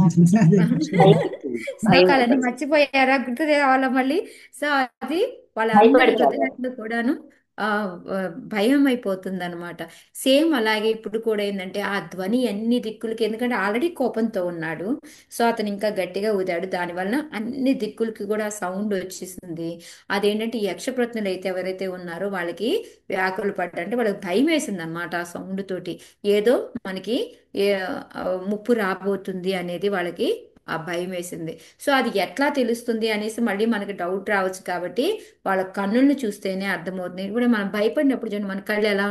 శ్లోకాలన్నీ భయపడతారు. మర్చిపోయారా, గుర్తు తేవాలా మళ్ళీ? సో అది వాళ్ళందరి భయపడతారు. హృదయాల్లో కూడాను ఆ ఆ, భయం అయిపోతుంది అనమాట. సేమ్ అలాగే ఇప్పుడు కూడా ఏంటంటే ఆ ధ్వని అన్ని దిక్కులకి, ఎందుకంటే ఆల్రెడీ కోపంతో ఉన్నాడు, సో అతను ఇంకా గట్టిగా ఊదాడు, దానివల్ల అన్ని దిక్కులకి కూడా సౌండ్ వచ్చేసింది. అదేంటంటే ఈ యక్షప్రతినులు అయితే ఎవరైతే ఉన్నారో వాళ్ళకి వ్యాకులు పడ్డ, అంటే వాళ్ళకి భయం వేసింది అనమాట ఆ సౌండ్ తోటి. ఏదో మనకి ఏ ముప్పు రాబోతుంది అనేది వాళ్ళకి ఆ భయం వేసింది. సో అది ఎట్లా తెలుస్తుంది అనేసి మళ్ళీ మనకి డౌట్ రావచ్చు, కాబట్టి వాళ్ళ కన్నుల్ని చూస్తేనే అర్థమవుతుంది. ఇప్పుడు మనం భయపడినప్పుడు చూడండి, మన కళ్ళు ఎలా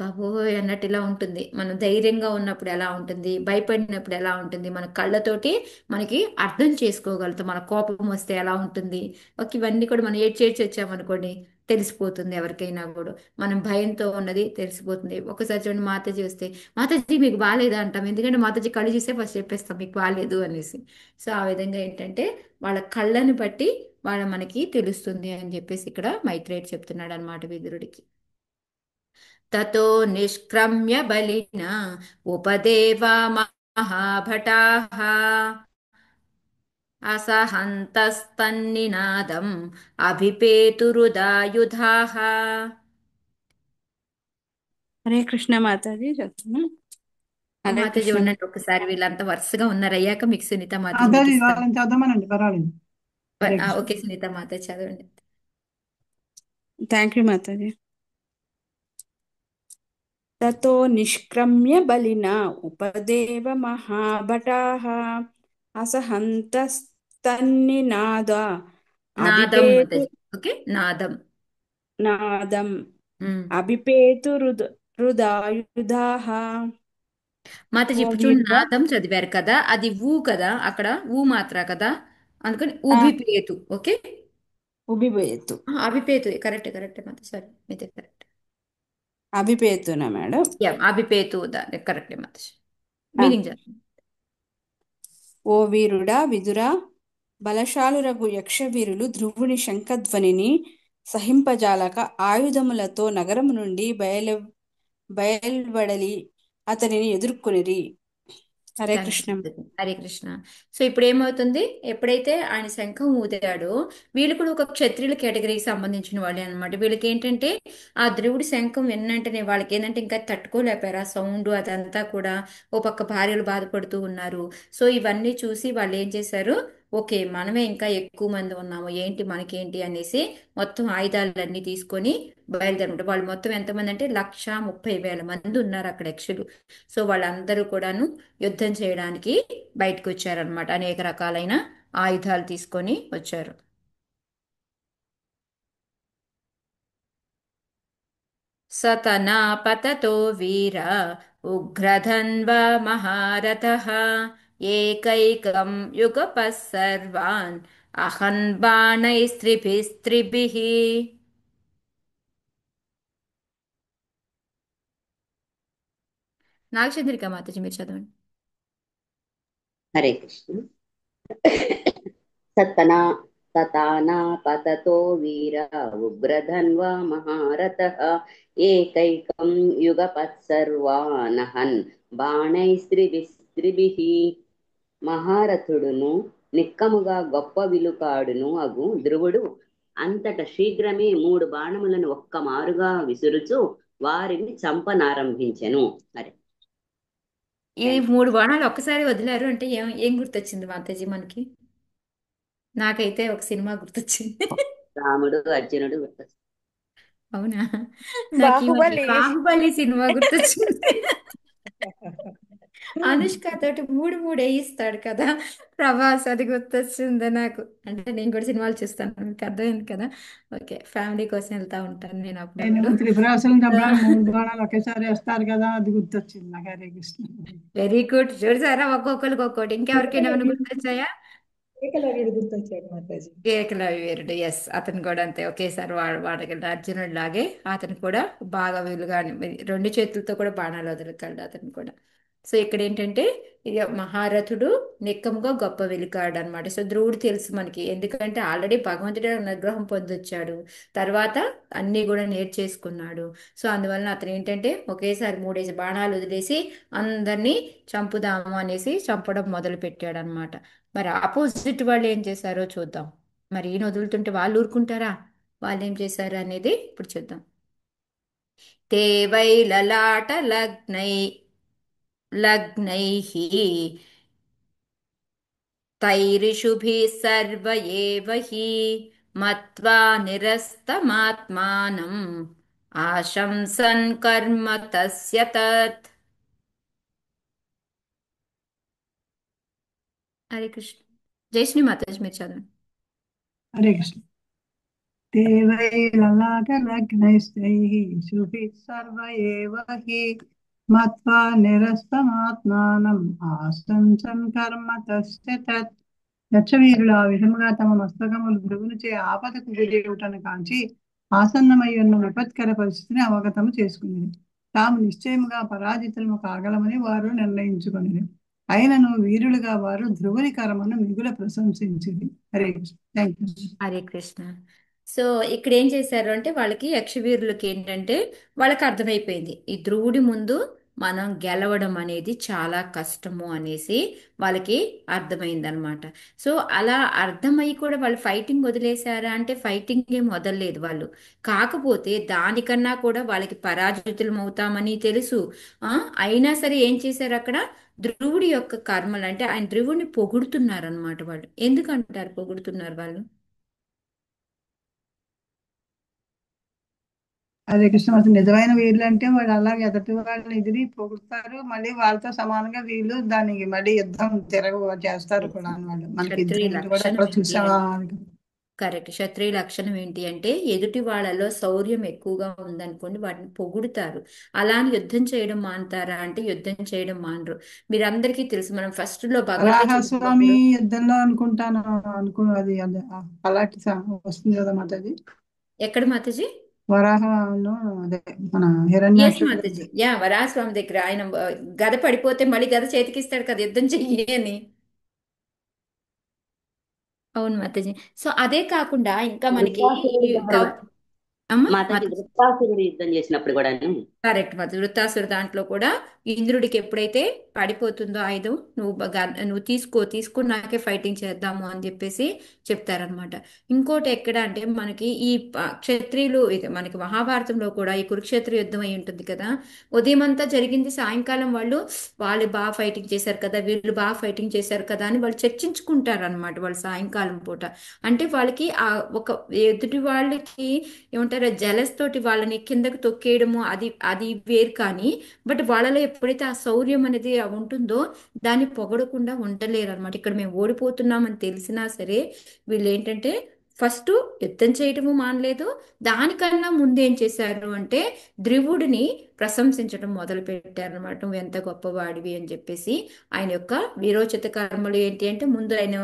బాబోయ్ అన్నట్టు ఇలా ఉంటుంది, మనం ధైర్యంగా ఉన్నప్పుడు ఎలా ఉంటుంది, భయపడినప్పుడు ఎలా ఉంటుంది, మన కళ్ళతోటి మనకి అర్థం చేసుకోగలుగుతాం. మన కోపం వస్తే ఎలా ఉంటుంది, ఓకే, ఇవన్నీ కూడా మనం ఏడ్చి వచ్చామనుకోండి తెలిసిపోతుంది ఎవరికైనా కూడా. మనం భయంతో ఉన్నది తెలిసిపోతుంది. ఒకసారి చూడండి, మాతాజీ వస్తే మాతాజీ మీకు బాగాలేదా అంటాం, ఎందుకంటే మాతాజీ కళ్ళు చూస్తే ఫస్ట్ చెప్పేస్తాం మీకు బాగాలేదు అనేసి. సో ఆ విధంగా ఏంటంటే వాళ్ళ కళ్ళని బట్టి వాళ్ళ మనకి తెలుస్తుంది అని చెప్పేసి ఇక్కడ మైత్రేయుడు చెప్తున్నాడు అనమాట విదురుడికి. తతో నిష్క్రమ్య బలిన ఉపదేవా మహాభటాః అసహంతస్తన్నినాదం అభిపేతురుదాయుధాః. హరే కృష్ణ మాతాజీ చెప్తున్నా. హరే మాతాజీ కృష్ణ. ఉండండి ఒకసారి, వీళ్ళంతా వరుసగా ఉన్నారు, అయ్యాక మీకు సునీత మాతాజీ మీకు మాతాజీ ఇస్తాను. వాళ్ళని చదవమనండి, పర్వాలేదు. హరే కృష్ణ. ఓకే సునీత మాతాజీ చదవండి. Thank you Mataji. తతో నిష్క్రమ్య బలినా ఉపదేవ మహాభటాః అసహంతస్తన్నినాద నాదం అభిపేతు మాతాజీ, ఓకే నాదం. నాదం ఉమ్. అభిపేతు హృదాయుధాః. మాతాజీ ఓ ఇప్పుడు చూడండి, వీరుడా. నాదం చదివారు కదా, అది ఊ కదా, అక్కడ ఊ మాత్ర కదా, అందుకని ఆ, ఉభిపేతు. ఓకే, ఉభిపేతు అభిపేతు కరెక్ట్ కరెక్ట్ మాత, సారీ మీదే కరెక్ట్. అభిపేతునా మేడం? యా అభిపేతు కరెక్ట్ మాత, ఆ, మీనింగ్ చెప్పండి. ఓ వీరుడా విదురా, బలశాలురగు యక్షవీరులు ధ్రువుని శంఖధ్వనిని సహింపజాలక ఆయుధములతో నగరము నుండి బయల్వడలి అతనిని ఎదుర్కొనిరి. Hare thank you Krishna. మాతాజీ. హరే కృష్ణ. సో ఇప్పుడు ఏమవుతుంది, ఎప్పుడైతే ఆయన శంఖం ఊదాడో వీళ్ళు కూడా ఒక క్షత్రియుల కేటగిరీకి సంబంధించిన వాళ్ళే అనమాట. వీళ్ళకి ఏంటంటే ఆ ధ్రువుడి శంఖం విన్నంటనే వాళ్ళకి ఏంటంటే ఇంకా తట్టుకోలేపారు ఆ సౌండ్ అదంతా కూడా. ఓ పక్క భార్యలు బాధపడుతూ ఉన్నారు. సో ఇవన్నీ చూసి వాళ్ళు ఏం చేశారు, ఓకే మనమే ఇంకా ఎక్కువ మంది ఉన్నాము, ఏంటి మనకేంటి అనేసి మొత్తం ఆయుధాలన్నీ తీసుకొని బయలుదేరమాట. వాళ్ళు మొత్తం ఎంతమంది అంటే 1,30,000 మంది ఉన్నారు అక్కడ యక్షులు. సో వాళ్ళందరూ కూడాను యుద్ధం చేయడానికి బయటకు వచ్చారనమాట, అనేక రకాలైన ఆయుధాలు తీసుకొని వచ్చారు. సతనా పతతో వీర ఉగ్రధన్వ మహారథః ఏకైకం యుగపః సర్వాన్ అహన్ బాణైస్త్రిభిస్త్రిభిః. నాగచంద్రిక మాతాజీ మీరు చదవండి. హరే కృష్ణ. సతనా తతానా పతతో వీర ఉగ్రధన్వ మహారథః ఏకైకం యుగపత్సర్వానహన్ బాణైస్త్రిభిస్త్రిభిః. మహారథుడును నిక్కముగా గొప్ప విలుకాడును అగు ధ్రువుడు అంతట శీఘ్రమే 3 బాణములను ఒక్కమారుగా విసురుచు వారిని చంపనారంభించెను. అరే ఈ 3 బాణాలు ఒక్కసారి వదిలారు అంటే ఏం ఏం గుర్తొచ్చింది మాతాజీ మనకి? నాకైతే ఒక సినిమా గుర్తొచ్చింది. రాముడు అర్జునుడు గుర్తొచ్చారు. అవునా, నాకు ఈ మధ్య బాహుబలి. బాహుబలి సినిమా గుర్తొచ్చింది. అనుష్క తోటి 3 వేయిస్తాడు కదా ప్రభాస్, అది గుర్తొచ్చింది నాకు. అంటే నేను కూడా సినిమాలు చూస్తాను, మీకు అర్థమైంది కదా. ఓకే, ఫ్యామిలీ కోసం వెళ్తా ఉంటాను నేను నేను అప్పుడప్పుడు. త్రిపురాసులను చంపడానికి 3 బాణాలు ఒకేసారి వేస్తారు కదా, అది గుర్తొచ్చింది నాకు. హరే కృష్ణ. వెరీ గుడ్, చూసారా ఒక్కొక్కరికి ఒక్కోటి. ఇంకెవరికైనా ఏమైనా గుర్తొచ్చాయా? ఏకలవ్యుడు గుర్తొచ్చాడు మాతాజీ. ఏకలవ్య వీరుడు, ఎస్, అతను కూడా అంతే, ఒకేసారి వాడగలడు. అర్జునుడు లాగే అతను కూడా బాగా వీలుగా 2 చేతులతో కూడా బాణాలు వదులుతాడు అతను కూడా. సో ఇక్కడ ఏంటంటే ఇక మహారథుడు నిక్కముగా గొప్ప వెలికాడు అనమాట. సో ధ్రువుడు తెలుసు మనకి, ఎందుకంటే ఆల్రెడీ భగవంతుడి అనుగ్రహం పొందొచ్చాడు, తర్వాత అన్నీ కూడా నేర్చేసుకున్నాడు. సో అందువలన అతను ఏంటంటే ఒకేసారి 3 బాణాలు వదిలేసి అందరినీ చంపుదాము అనేసి చంపడం మొదలు పెట్టాడు అనమాట. మరి ఆపోజిట్ వాళ్ళు ఏం చేశారో చూద్దాం. మరి ఈయన వదులుతుంటే వాళ్ళు ఊరుకుంటారా, వాళ్ళు ఏం చేశారు అనేది ఇప్పుడు చూద్దాం. ते वै ललाटलग्नैः तैरिषुभिः सर्व एव हि मत्वा निरस्तमात्मानम् आशंसन् कर्म तस्य तत्. హరే కృష్ణ. జయశ్రీ మాతాజీ మీరు చదవండి. హరే కృష్ణ. ते वै ललाटलग्नैस्तैः शुभिः सर्व एव हि मत्वा निरस्तमात्मानम् आसंसन् कर्म तस्य तत्. యక్షవీరులు ఆ విధముగా తమ మస్తకములు ధ్రువునిచే ఆపదకు గురియుటను కాంచి ఆసన్నమై ఉన్న విపత్కర పరిస్థితిని అవగతము చేసుకునేది. తాము నిశ్చయముగా పరాజితులము కాగలమని వారు నిర్ణయించుకునేది. అయినను వీరులుగా వారు ధ్రువుని కర్మను మిగుల ప్రశంసించింది. Hare Krishna. Thank you. Hare Krishna. So ఇక్కడ ఏం చేశారు అంటే వాళ్ళకి యక్షవీరులకి ఏంటంటే వాళ్ళకి అర్థమైపోయింది ఈ ధ్రువుడి ముందు మనం గెలవడం అనేది చాలా కష్టము అనేసి వాళ్ళకి అర్థమైందనమాట. సో అలా అర్థమై కూడా వాళ్ళు ఫైటింగ్ వదిలేశారా అంటే ఫైటింగ్ ఏం వదలలేదు వాళ్ళు. కాకపోతే దానికన్నా కూడా వాళ్ళకి పరాజితులం అవుతామని తెలుసు. ఆ అయినా సరే ఏం చేశారు అక్కడ ధ్రువుడి యొక్క కర్మలు అంటే ఆయన ధ్రువుడిని పొగుడుతున్నారు అనమాట. వాళ్ళు ఎందుకంటారు పొగుడుతున్నారు వాళ్ళు? హరే కృష్ణ. అసలు నిజమైన వీరులు అంటే వాళ్ళు అలాగే ఎదుటి వాళ్ళని ఎదిరి పొగుడుతారు, మళ్ళీ వాళ్ళతో సమానంగా వీళ్ళు దానికి మళ్ళీ యుద్ధం చేస్తారు కూడా అన్నమాట. మనకి క్షత్రియ ఇద్దరు కూడా లక్షణం ఎక్కడ ఏంటి చూసావా? అంటే కరెక్ట్, క్షత్రియ లక్షణం ఏంటి అంటే ఎదుటి వాళ్ళలో శౌర్యం ఎక్కువగా ఉందనుకోండి వాటిని పొగుడుతారు. అలా అని యుద్ధం చేయడం మానుతారా అంటే యుద్ధం చేయడం మానరు. మీరందరికీ తెలుసు మనం ఫస్ట్ లో భగవద్గీత వరాహస్వామి చదివినప్పుడు యుద్ధంలో అనుకుంటాను అది అది అలాంటి వస్తుంది కదా మాతాజీ. ఎక్కడ మాతాజీ? వరాహంలో అదే మన ఎస్ హిరణ్యాక్షుడు. మాతాజీ, యా వరాస్వామి దగ్గర ఆయన గద పడిపోతే మళ్ళీ గద చేతికిస్తాడు కదా యుద్ధం చెయ్యి అని. అవును మాతాజీ. సో అదే కాకుండా ఇంకా మనకి వృత్తాసురుడి ఈ దగ్గర అమ్మా మాతాజీ మాతాజీ వృత్తాసురుడు యుద్ధం చేసినప్పుడు కూడాను కరెక్ట్ మాత వృత్తాసుర దాంట్లో కూడా ఇంద్రుడికి ఎప్పుడైతే పడిపోతుందో ఆయుధం నువ్వు తీసుకున్నాకే ఫైటింగ్ చేద్దాము అని చెప్పేసి చెప్తారనమాట. ఇంకోటి ఎక్కడ అంటే మనకి ఈ క్షత్రియులు ఇది మనకి మహాభారతంలో కూడా ఈ కురుక్షేత్ర యుద్ధం అయి ఉంటుంది కదా. ఉదయం అంతా జరిగింది, సాయంకాలం వాళ్ళు బాగా ఫైటింగ్ చేశారు కదా వీళ్ళు బాగా ఫైటింగ్ చేశారు కదా అని వాళ్ళు చర్చించుకుంటారు అనమాట వాళ్ళు సాయంకాలం పూట. అంటే వాళ్ళకి ఆ ఒక ఎదుటి వాళ్ళకి ఏమంటారు జలస్ తోటి వాళ్ళని కిందకు తొక్కేయడము అది అది వేరు. కానీ బట్ వాళ్ళలో ఎప్పుడైతే ఆ శౌర్యం అనేది ఉంటుందో దాన్ని పొగడకుండా ఉండలేరు అనమాట. ఇక్కడ మేము ఓడిపోతున్నామని తెలిసినా సరే వీళ్ళు ఏంటంటే ఫస్ట్ యుద్ధం చేయటము మానలేదు. దానికన్నా ముందు ఏం చేశారు అంటే ధ్రువుడిని ప్రశంసించడం మొదలు పెట్టారు అనమాట. నువ్వు ఎంత గొప్పవాడివి అని చెప్పేసి. ఆయన యొక్క వీరోచిత కర్మలు ఏంటి అంటే ముందు ఆయన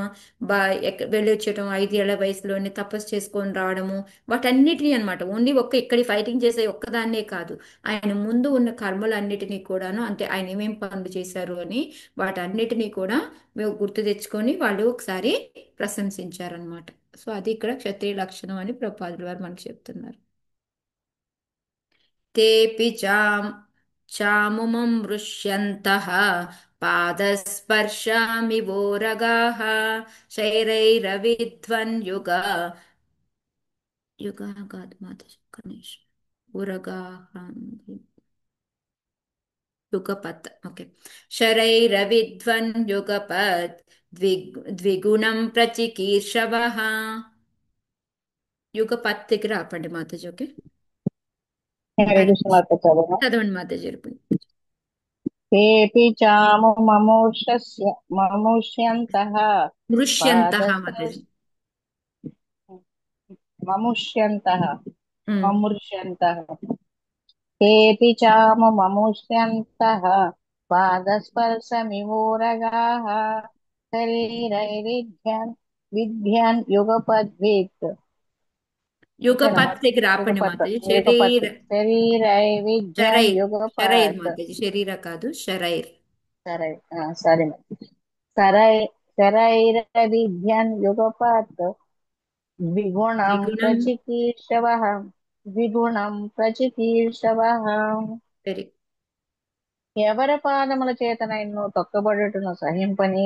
వెళ్ళి వచ్చేయటం 5 ఏళ్ల వయసులోనే తపస్సు చేసుకొని రావడము వాటన్నిటినీ అనమాట. ఓన్లీ ఇక్కడి ఫైటింగ్ చేసే ఒక్కదాన్నే కాదు, ఆయన ముందు ఉన్న కర్మలన్నిటినీ కూడాను అంటే ఆయన ఏమేం పనులు చేశారు అని వాటన్నిటినీ కూడా మేము గుర్తు తెచ్చుకొని వాళ్ళు ఒకసారి ప్రశంసించారనమాట. సో అది ఇక్కడ క్షత్రియ లక్షణం అని ప్రభుపాదుల వారు మనకు చెప్తున్నారు. తేపి చాముమృష్యంతః పాదస్పర్శామివోరగాః శైరైరవిధ్వన్యుగా యుగా కాదు మాతాజీ గణేష్ ఉరగాః యుగపత్. ఓకే, శరైరవిధ్వన్యుగపత్ ద్విగుణం ప్రచికీర్షవః. యుగపత్ దగ్గర ఆపండి మాతాజీ. ఓకే, హరే కృష్ణ మాత చదవనా? చదవండి మాతాజీ. కేపి చాము మముష్యంతః మృష్యంతః మాతాజీ. మముష్యంతః కేపి చాము మముష్యంతః పాదస్పర్శమివోరగాః శరీరైర్విధ్యన్ యుగపద్విత్. యుగపత్ దగ్గర ఆపండి మాతాజీ. శరీరైర్విధ్యన్ శరైర్ యుగపత్. మాతాజీ, శరీర కాదు శరైర్. సరే సరే సరై శరైరవిద్యాన్ యుగపాత్ ద్విగుణం ద్విగుణం ప్రచికీర్షవః ద్విగుణం ప్రచికీర్షవః వెరీ ఎవరి పాదముల చేతనైనను తొక్కబడుటను సహింపని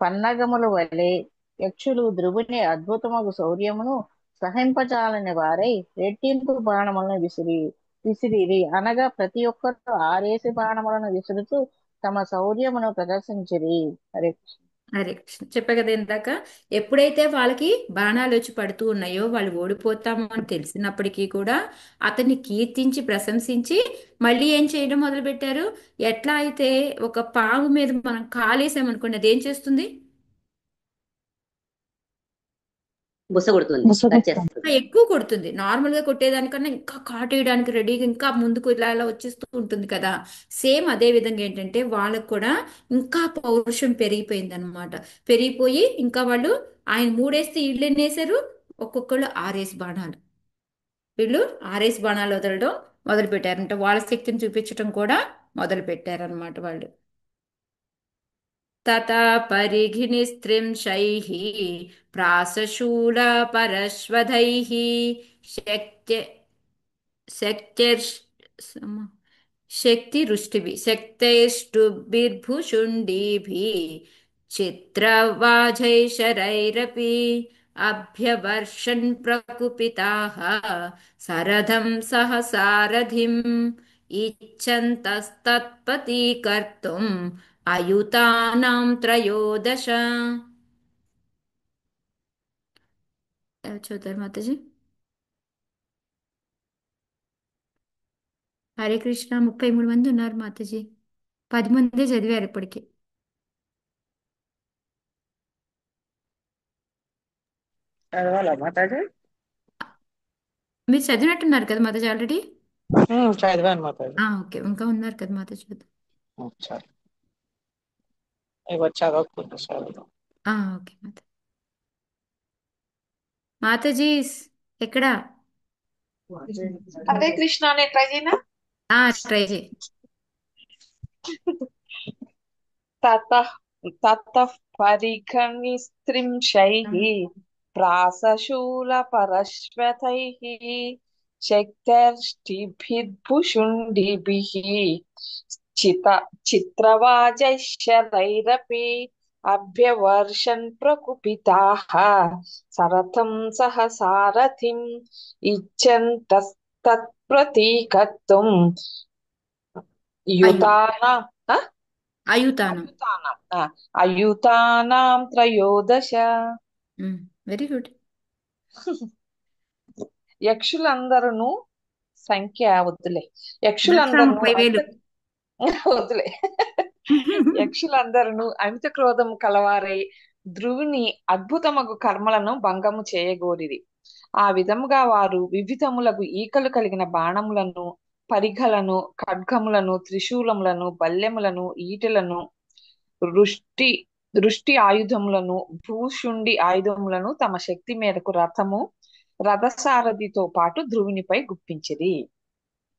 పన్నగముల వలె యక్షులు ధ్రువుని అద్భుతమగు శౌర్యమును సహింపజాలని వారై రెట్టింపు బాణములను విసిరిరి అనగా ప్రతి ఒక్కరు ఆరేసి బాణములను విసురుతూ తమ శౌర్యమును ప్రదర్శించిరి. హరే కృష్ణ. హరే కృష్ణ. చెప్పా కదా ఇందాక, ఎప్పుడైతే వాళ్ళకి బాణాలు వచ్చి పడుతూ ఉన్నాయో వాళ్ళు ఓడిపోతాము అని తెలిసినప్పటికీ కూడా అతన్ని కీర్తించి ప్రశంసించి మళ్ళీ ఏం చేయడం మొదలు పెట్టారు. ఎట్లా అయితే ఒక పాము మీద మనం కాలేసామనుకోండి, అది ఏం చేస్తుంది? బుస కొడుతుంది, టచ్ చేస్తుంది. ఎక్కువ కొడుతుంది. నార్మల్ గా కొట్టేదానికన్నా ఇంకా కాటేయడానికి రెడీగా ఇంకా ముందుకు ఇలా ఇలా వచ్చేస్తూ ఉంటుంది కదా. సేమ్ అదే విధంగా ఏంటంటే వాళ్ళకు కూడా ఇంకా పౌరుషం పెరిగిపోయింది అనమాట. పెరిగిపోయి ఇంకా వాళ్ళు ఆయన మూడేస్తే వీళ్ళు ఎన్ని వేశారు? ఒక్కొక్కళ్ళు ఆరేసి బాణాలు. వీళ్ళు ఆరేసి బాణాలు వదలడం మొదలు పెట్టారంట. వాళ్ళ శక్తిని చూపించడం కూడా మొదలు పెట్టారనమాట వాళ్ళు. తతా పరిఘినిస్త్రింశైః ప్రాసశూలపరశ్వధైః శక్త్య శక్త్యర్ష్ సమ- శక్తిరుష్టిభిः చిత్రవాజైశరైరపి అభ్యవర్షన్ ప్రకుపితాః సరథం సహసారథిం ఇచ్చంతస్తత్పతీకర్తుం అయుతానాం త్రయోదశ. చదువుతారు మాతాజీ. హరే కృష్ణ. 33 మంది ఉన్నారు మాతాజీ. 10 మందే చదివారు ఇప్పటికి. చదవాలా మాతాజీ? మీరు చదివినట్టున్నారు కదా మాతాజీ ఆల్రెడీ. చదివాను మాతాజీ. ఓకే, ఇంకా ఉన్నారు కదా మాతాజీ. సరే, ఇవి చదవకుండా చదువు. ఓకే మాతాజీ. ఎక్కడా? హరే కృష్ణ అనే ట్రై చేయనా? ట్రై చేయి. తతః పరిఘనిస్త్రింశైః ప్రాసశూలపరశ్వతైః శక్త్యష్టిభిర్భుషుండిభిः చిత్రవాజైశ్చరైరపి అభ్యవర్షన్ ప్రకుపితాః సరథం సహసారథిం ఇచ్చంతస్తత్ప్రతీకర్తుం అయుతానాం త్రయోదశ. Very good. యక్షులందరూ సంఖ్య వద్దులే. యక్షులందరూ వద్దులే. యక్షులందరూ అమిత క్రోధము కలవారై ధ్రువుని అద్భుతమగు కర్మలను భంగము చేయగోరిరి. ఆ విధముగా వారు వివిధములకు ఈకలు కలిగిన బాణములను, పరిఘలను, ఖడ్గములను, త్రిశూలములను, బల్లెములను, ఈటెలను, దృష్టి ఆయుధములను, భూషుండి ఆయుధములను తమ శక్తి మేరకు రథసారథితో పాటు ధ్రువునిపై గుప్పించిరి.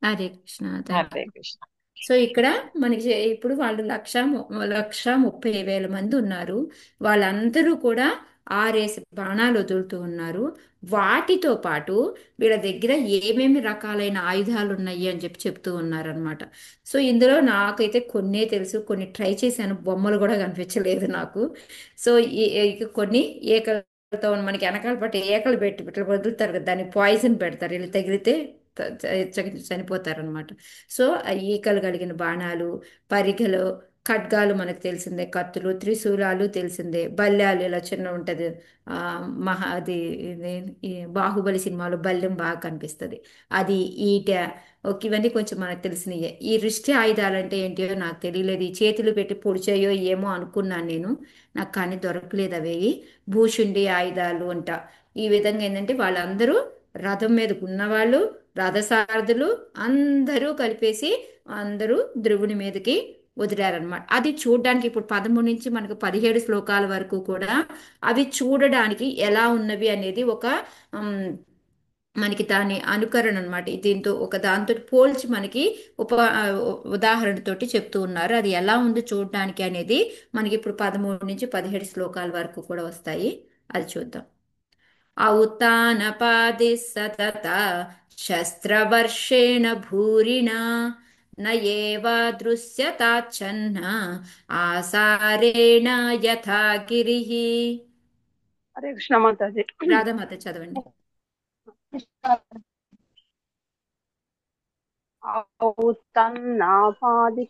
హరే కృష్ణ. హరే కృష్ణ. సో ఇక్కడ మనకి ఇప్పుడు వాళ్ళు 1,30,000 మంది ఉన్నారు. వాళ్ళందరూ కూడా ఆరేసి బాణాలు వదులుతూ ఉన్నారు. వాటితో పాటు వీళ్ళ దగ్గర ఏమేమి రకాలైన ఆయుధాలు ఉన్నాయి అని చెప్తూ ఉన్నారనమాట. సో ఇందులో నాకైతే కొన్నే తెలుసు, కొన్ని ట్రై చేశాను, బొమ్మలు కూడా కనిపించలేదు నాకు. సో కొన్ని ఏకలతో మనకి వెనకాల పట్టి ఏకలు పెట్టి వదులుతారు కదా, దాన్ని పాయిజన్ పెడతారు. వీళ్ళు తగిలితే చనిపోతారనమాట. సో ఈకలు కలిగిన బాణాలు, పరిగెలు, ఖడ్గాలు మనకు తెలిసిందే, కత్తులు, త్రిశూలాలు తెలిసిందే, బల్యాలు ఇలా చిన్న ఉంటుంది. అది ఈ బాహుబలి సినిమాలో బల్యం బాగా కనిపిస్తుంది, అది ఈట. ఓకే, ఇవన్నీ కొంచెం మనకు తెలిసినయే. ఈ వృష్టి ఆయుధాలు అంటే ఏంటో నాకు తెలియలేదు. ఈ చేతులు పెట్టి పొడిచాయో ఏమో అనుకున్నాను నేను, నాకు కానీ దొరకలేదు అవి. భూషుండి ఆయుధాలు అంట. ఈ విధంగా ఏంటంటే వాళ్ళందరూ రథం మీద ఉన్నవాళ్ళు, రథసారథులు అందరూ కలిపేసి అందరూ ధ్రువుని మీదకి వదిలారనమాట. అది చూడడానికి ఇప్పుడు 13 నుంచి మనకు 17 శ్లోకాల వరకు కూడా అవి చూడడానికి ఎలా ఉన్నవి అనేది ఒక మనకి దాని అనుకరణ అనమాట. దీంతో ఒక దాంతో పోల్చి మనకి ఉదాహరణతోటి చెప్తూ ఉన్నారు. అది ఎలా ఉంది చూడడానికి అనేది మనకి ఇప్పుడు 13 నుంచి 17 శ్లోకాల వరకు కూడా వస్తాయి. అది చూద్దాం. ఔతానపాది సతత శస్త్రవర్షేణ భూరిణా నయేవాదృశ్యతాచ్ఛన్న ఆసారేణ యథా గిరిః. హరే కృష్ణ మాతాజీ. రాధామాత చదవండి. ఔతన్నాపాది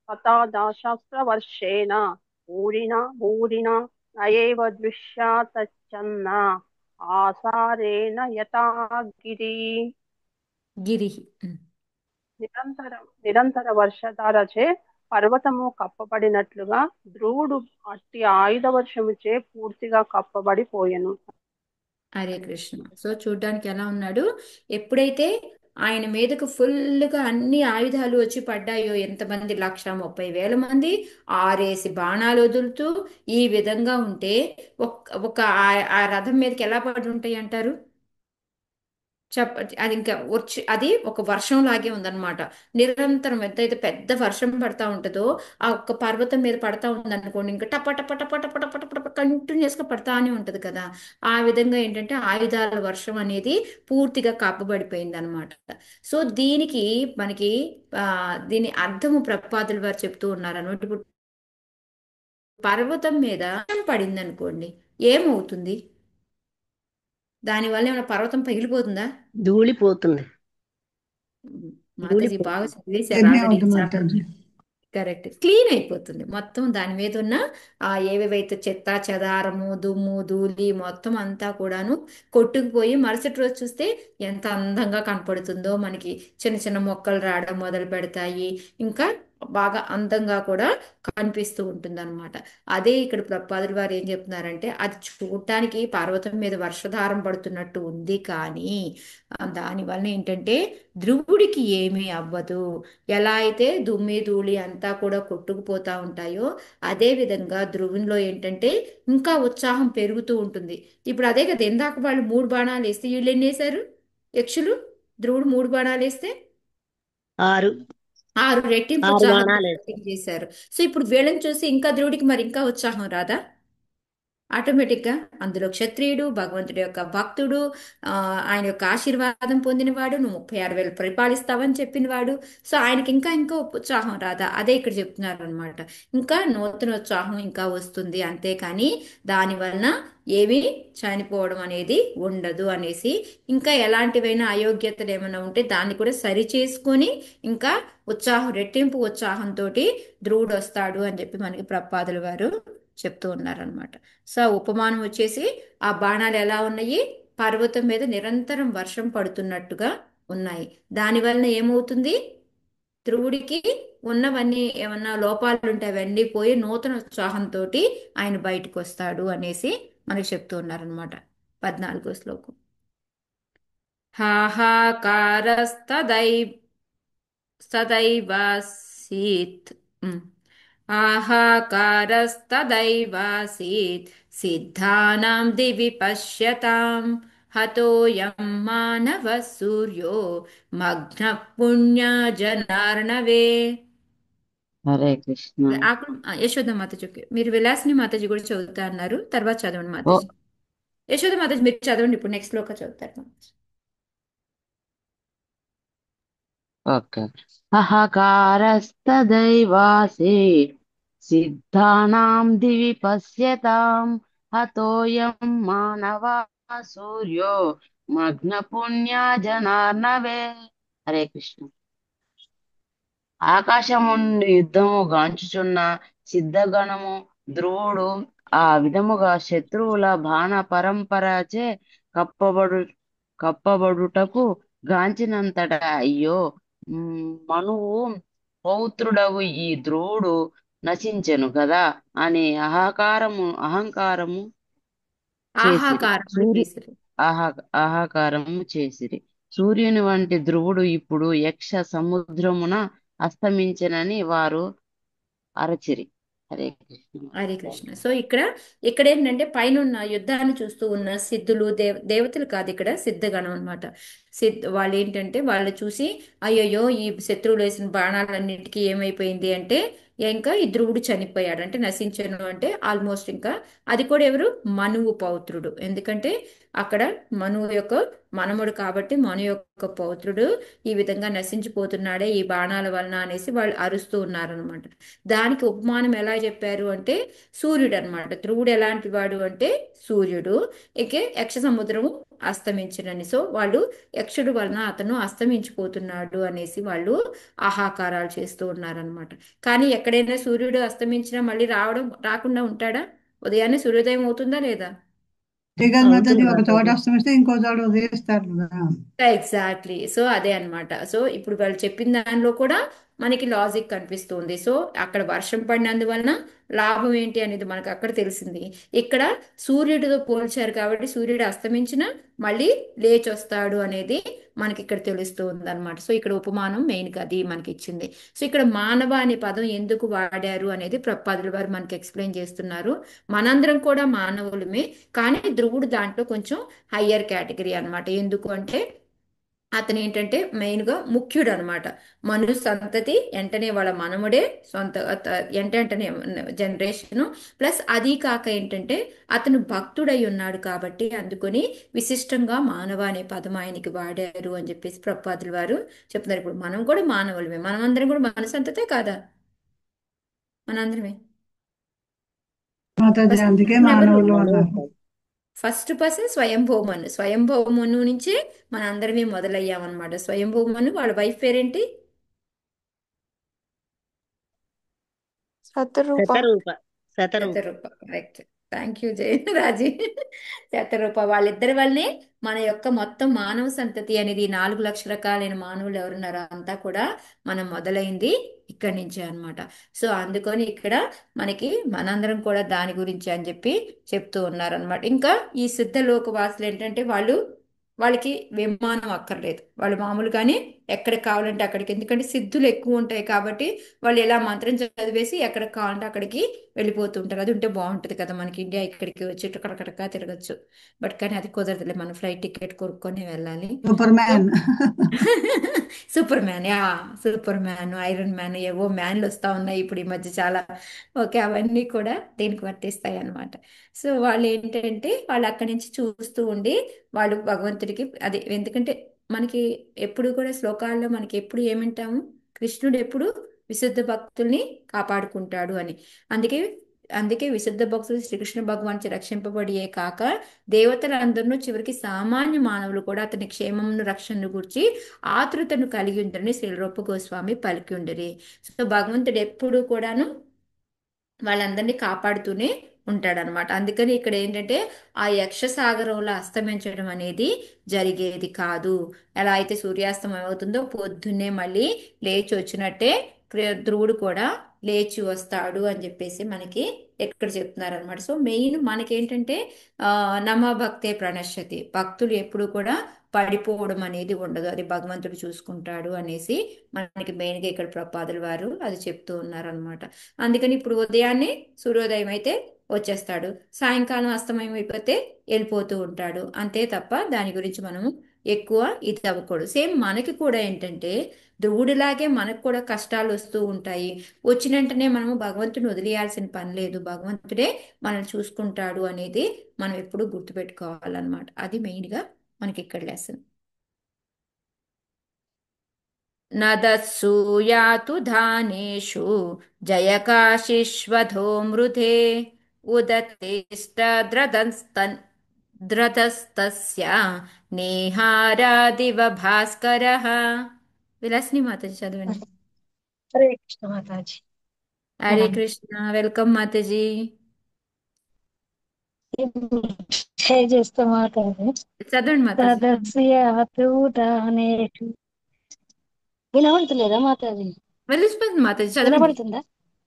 తథాశాస్త్రవర్షేణ భూరిణ నయేవ దృశ్యాతచ్చన్న ఆసారేణ యథా గిరి. నిరంతర వర్షధారచే పర్వతము కప్పబడినట్లుగా ధ్రువుడు అట్టి ఆయుధ వర్షముచే పూర్తిగా కప్పబడిపోయెను. హరే కృష్ణ. సో చూడ్డానికి ఎలా ఉన్నాడు? ఎప్పుడైతే ఆయన మీదకు ఫుల్గా అన్ని ఆయుధాలు వచ్చి పడ్డాయో, ఎంతమంది 1,30,000 మంది ఆరేసి బాణాలు వదులుతూ ఈ విధంగా ఉంటే ఒక ఆ రథం మీదకి ఎలా పడి ఉంటాయి అంటారు? అది ఇంకా వచ్చి అది ఒక వర్షం లాగే ఉందన్నమాట. నిరంతరం ఎంతైతే పెద్ద వర్షం పడతా ఉంటుందో ఆ ఒక్క పర్వతం మీద పడతా ఉందనుకోండి, ఇంకా టప టప టప టప టప టప టప కంటిన్యూస్గా పడతానే ఉంటది కదా. ఆ విధంగా ఏంటంటే ఆయుధాల వర్షం అనేది పూర్తిగా కప్పబడిపోయింది అనమాట. సో దీనికి మనకి దీని అర్థము ప్రభుపాదుల వారు చెప్తూ ఉన్నారు అనమాట. ఇప్పుడు పర్వతం మీద వర్షం పడింది అనుకోండి, ఏమవుతుంది? దానివల్ల ఏమైనా పర్వతం పగిలిపోతుందా? ధూళిపోతుంది. మాతాజీ బాగా చదివేశారు. యజ్ఞ ఆల్రెడీ అవుతుంది మాతాజీ. కరెక్ట్, క్లీన్ అయిపోతుంది మొత్తం. దాని మీద ఉన్న ఏవేవైతే చెత్త చెదారము దుమ్ము ధూళి మొత్తం అంతా కూడాను కొట్టుకుపోయి మరుసటి రోజు చూస్తే ఎంత అందంగా కనపడుతుందో మనకి. చిన్న చిన్న మొక్కలు రావడం మొదలు పెడతాయి, ఇంకా బాగా అందంగా కూడా కనిపిస్తూ ఉంటుంది అనమాట. అదే ఇక్కడ ప్రభుపాదుల వారు ఏం చెప్తున్నారంటే, అది చూడటానికి పర్వతం మీద వర్షధారం పడుతున్నట్టు ఉంది, కానీ దానివల్ల ఏంటంటే ధ్రువుడికి ఏమీ అవ్వదు. ఎలా అయితే దుమ్మి ధూళి అంతా కూడా కొట్టుకుపోతా ఉంటాయో, అదే విధంగా ధ్రువునిలో ఏంటంటే ఇంకా ఉత్సాహం పెరుగుతూ ఉంటుంది. ఇప్పుడు అదే కదా, ఇందాక వాళ్ళు 3 బాణాలు వేస్తే వీళ్ళు ఎన్ని వేశారు? యక్షులు ధ్రువుడు 3 బాణాలు వేస్తే 6 రెట్టింపు 6 ఉత్సాహంతో బాణాలు fighting చేశారు. సో ఇప్పుడు వీళ్ళని చూసి ఇంకా ధ్రువుడికి మరి ఇంకా ఉత్సాహం రాదా? ఆటోమేటిక్గా అందులో క్షత్రియుడు, భగవంతుడి యొక్క భక్తుడు, ఆయన యొక్క ఆశీర్వాదం పొందినవాడు, నువ్వు 36,000 పరిపాలిస్తావని చెప్పినవాడు. సో ఆయనకి ఇంకా ఇంకా ఉత్సాహం రాదా? అదే ఇక్కడ చెప్తున్నారు అనమాట. ఇంకా నూతన ఉత్సాహం ఇంకా వస్తుంది, అంతేకాని దానివలన ఏమీ చనిపోవడం అనేది ఉండదు అనేసి, ఇంకా ఎలాంటివైనా అయోగ్యతలు ఏమైనా ఉంటే దాన్ని కూడా సరి చేసుకొని ఇంకా ఉత్సాహం రెట్టింపు ఉత్సాహంతో ధ్రువుడు వస్తాడు అని చెప్పి మనకి ప్రభుపాదుల వారు చెప్తూ ఉన్నారనమాట. సో ఉపమానం వచ్చేసి ఆ బాణాలు ఎలా ఉన్నాయి? పర్వతం మీద నిరంతరం వర్షం పడుతున్నట్టుగా ఉన్నాయి. దానివలన ఏమవుతుంది? ధ్రువుడికి ఉన్నవన్నీ ఏమన్నా లోపాలు ఉంటే అవన్నీ పోయి నూతన ఉత్సాహంతో ఆయన బయటకు వస్తాడు అనేసి మనకు చెప్తూ ఉన్నారనమాట. 14వ శ్లోకం. సదైవాసీత్ ఆహాకారస్తదైవాసీత్ సిద్ధానాం దివి పశ్యతాం హతోయం మానవ సూర్యో మగ్న పుణ్య జనార్ణవే. హరే కృష్ణ. యశోద మాతాజీ, మీరు విలాసిని మాతాజీ కూడా చదువుతా అన్నారు, తర్వాత చదవండి మాతాజీ. యశోద మాతాజీ మీరు చదవండి, ఇప్పుడు నెక్స్ట్ శ్లోక చదువుతారు. ఓకే. అహకారస్తదైవాసి సిద్ధానాం దివి పశ్యతాం హతోయం మానవా సూర్యో మగ్న పుణ్యా జనార్ణవే. హరే కృష్ణ. ఆకాశము నుండి యుద్ధము గాంచుచున్న సిద్ధగణము ధ్రువుడు ఆ విధముగా శత్రువుల బాణ పరంపరచే కప్పబడుటకు గాంచినంతట అయ్యో మనువు పౌత్రుడవు ఈ ధ్రువుడు నశించెను కదా అని అహంకారము చేసిరి. సూర్యుని వంటి ధ్రువుడు ఇప్పుడు యక్ష సముద్రమున అస్తమించెనని వారు అరచిరి. హరే కృష్ణ హరే కృష్ణ. సో ఇక్కడ ఏంటంటే పైన ఉన్న యుద్ధాన్ని చూస్తూ ఉన్న సిద్ధులు దేవతలు కాదు, ఇక్కడ సిద్ధగణం అనమాట. వాళ్ళు ఏంటంటే వాళ్ళు చూసి అయ్యయ్యో ఈ శత్రువులు వేసిన బాణాలన్నిటికీ ఏమైపోయింది అంటే ఇంకా ఈ ధ్రువుడు చనిపోయాడు అంటే నశించను అంటే ఆల్మోస్ట్ ఇంకా అది కూడా ఎవరు మనువు పౌత్రుడు, ఎందుకంటే అక్కడ మనువు యొక్క మనముడు కాబట్టి మను యొక్క పౌత్రుడు ఈ విధంగా నశించిపోతున్నాడే ఈ బాణాల వలన అనేసి వాళ్ళు అరుస్తూ ఉన్నారనమాట. దానికి ఉపమానం ఎలా చెప్పారు అంటే సూర్యుడు అనమాట. ధ్రువుడు ఎలాంటి వాడు అంటే సూర్యుడు, ఇక యక్ష సముద్రము అస్తమించడని. సో వాళ్ళు యక్షుడు వలన అతను అస్తమించిపోతున్నాడు అనేసి వాళ్ళు ఆహాకారాలు చేస్తూ ఉన్నారనమాట. కానీ ఎక్కడైనా సూర్యుడు అస్తమించినా మళ్ళీ రాకుండా ఉంటాడా? ఉదయాన్నే సూర్యోదయం అవుతుందా లేదా? శ్రీకాంత్ మాతాజీ అవుతుంది ఒక చోట మాతాజీ. అస్తమిస్తే ఇంకో చోట ఉదయిస్తారు కదా. ఎగ్జాక్ట్లీ. సో అదే అన్నమాట. సో ఇప్పుడు వాళ్ళు చెప్పిన దానిలో కూడా మనకి లాజిక్ కనిపిస్తుంది. సో అక్కడ వర్షం పడినందువలన లాభం ఏంటి అనేది మనకు అక్కడ తెలిసింది. ఇక్కడ సూర్యుడితో పోల్చారు కాబట్టి సూర్యుడు అస్తమించిన మళ్ళీ లేచి వస్తాడు అనేది మనకి ఇక్కడ తెలుస్తూ ఉంది అనమాట. సో ఇక్కడ ఉపమానం మెయిన్గా అది మనకి ఇచ్చింది. సో ఇక్కడ మానవ అనే పదం ఎందుకు వాడారు అనేది ప్రపాదుల వారు మనకి ఎక్స్ప్లెయిన్ చేస్తున్నారు. మనందరం కూడా మానవులమే, కానీ ధ్రువుడు దాంట్లో కొంచెం హయ్యర్ కేటగిరీ అనమాట. ఎందుకు అంటే అతను ఏంటంటే మెయిన్గా ముఖ్యుడు అనమాట. మను సంతతి వెంటనే వాళ్ళ మనముడే సొంత వెంటనే జనరేషను. ప్లస్ అది కాక ఏంటంటే అతను భక్తుడై ఉన్నాడు కాబట్టి అందుకొని విశిష్టంగా మానవ అనే పదం ఆయనకి వాడారు అని చెప్పేసి ప్రపాదుల వారు చెప్తున్నారు. ఇప్పుడు మనం కూడా మానవులమే, మనమందరం కూడా మన సంతతే కాదా? మనందరమే. మాతాజీ ఫస్ట్ అందుకే ఎవరు? మానవులు అన్నారు. First person స్వయంభూమను. స్వయంభూమను నుంచే మన అందరమే మొదలయ్యామన్నమాట. స్వయంభూమను వాళ్ళ వైఫ్ పేరేంటి? Shatarupa. Shatarupa. Shatarupa. Shatarupa. Correct. Thank you Raji. Shatarupa. వాళ్ళిద్దరి వల్లనే మన యొక్క మొత్తం మానవ సంతతి అనేది 4 లక్షల రకాలైన మానవులు ఎవరున్నారో అంతా కూడా మనం మొదలైంది ఇక్కడి నుంచే అన్నమాట. సో అందుకని ఇక్కడ మనకి మనందరం కూడా దాని గురించి అని చెప్పి చెప్తూ ఉన్నారనమాట. ఇంకా ఈ సిద్ధలోక వాసులు ఏంటంటే వాళ్ళకి విమానం అక్కర్లేదు, వాళ్ళు మామూలుగానే ఎక్కడికి కావాలంటే అక్కడికి, ఎందుకంటే సిద్ధులు ఎక్కువ ఉంటాయి కాబట్టి వాళ్ళు ఎలా మంత్రం చదివేసి ఎక్కడికి కావాలంటే అక్కడికి వెళ్ళిపోతుంటారు. అది ఉంటే బాగుంటుంది కదా, మనకి ఇండియా ఇక్కడికి వచ్చి కడకడక తిరగచ్చు. బట్ కానీ అది కుదరదులే, మనం ఫ్లైట్ టికెట్ కొనుక్కొని వెళ్ళాలి. Super man. Super man, super man, iron man, ఏవో మ్యాన్లు వస్తూ ఉన్నాయి ఇప్పుడు ఈ మధ్య చాలా. ఓకే, అవన్నీ కూడా దీనికి వర్తిస్తాయి అన్నమాట. సో వాళ్ళు ఏంటంటే వాళ్ళు అక్కడి నుంచి చూస్తూ ఉండి వాళ్ళు భగవంతుడికి అది, ఎందుకంటే మనకి ఎప్పుడు కూడా శ్లోకాల్లో మనకి ఎప్పుడు ఏమంటాము, కృష్ణుడు ఎప్పుడు విశుద్ధ భక్తుల్ని కాపాడుకుంటాడు అని. అందుకే అందుకే విశుద్ధ భక్తులు శ్రీకృష్ణ భగవాన్ రక్షింపబడియే కాక దేవతలందరూ చివరికి సామాన్య మానవులు కూడా అతని క్షేమమును రక్షణను గురించి ఆతృతను కలిగి ఉందని శ్రీరూప గోస్వామి పలికి ఉండరి. సో భగవంతుడు ఎప్పుడు కూడాను వాళ్ళందరినీ కాపాడుతూనే ఉంటాడనమాట. అందుకని ఇక్కడ ఏంటంటే ఆ యక్షసాగరంలో అస్తమించడం అనేది జరిగేది కాదు. ఎలా అయితే సూర్యాస్తమయం అవుతుందో పొద్దున్నే మళ్ళీ లేచి వచ్చినట్టే ధ్రువుడు కూడా లేచి వస్తాడు అని చెప్పేసి మనకి ఎక్కడ చెప్తున్నారనమాట. సో మెయిన్ మనకేంటంటే నమ భక్తే ప్రణశ్యతి, భక్తులు ఎప్పుడు కూడా పడిపోవడం అనేది ఉండదు, అది భగవంతుడు చూసుకుంటాడు అనేసి మనకి మెయిన్గా ఇక్కడ ప్రపాదుల వారు అది చెప్తూ ఉన్నారనమాట. అందుకని ఇప్పుడు ఉదయాన్నే సూర్యోదయం అయితే వచ్చేస్తాడు, సాయంకాలం అస్తమయం అయిపోతే వెళ్ళిపోతూ ఉంటాడు, అంతే తప్ప దాని గురించి మనము ఎక్కువ ఇది అవ్వకూడదు. సేమ్ మనకి కూడా ఏంటంటే ధ్రువుడిలాగే మనకు కూడా కష్టాలు వస్తూ ఉంటాయి. వచ్చిన వెంటనే మనము భగవంతుని వదిలేయాల్సిన పని లేదు, భగవంతుడే మనల్ని చూసుకుంటాడు అనేది మనం ఎప్పుడు గుర్తుపెట్టుకోవాలన్నమాట. అది మెయిన్గా మనకి ఇక్కడ లెసన్. నదస్సూయాతు ధానేషు జయకాశిష్వధో మృధే ఉదతిష్టద్రతస్తస్య నేహారాదివ భాస్కరః. విలాసిని మాతాజీ చదవండి. హరే కృష్ణ మాతాజీ. హరే కృష్ణ. వెల్కమ్ మాతాజీ. షేర్ చేస్తా మాతాజీ. చదవండి మాతాజీ. తదస్యాతూటానేషు. వినబడుతుందా మాతాజీ? వెళ్ళిపోతుంది మాతాజీ, చదవండి. వినబడుతుందా?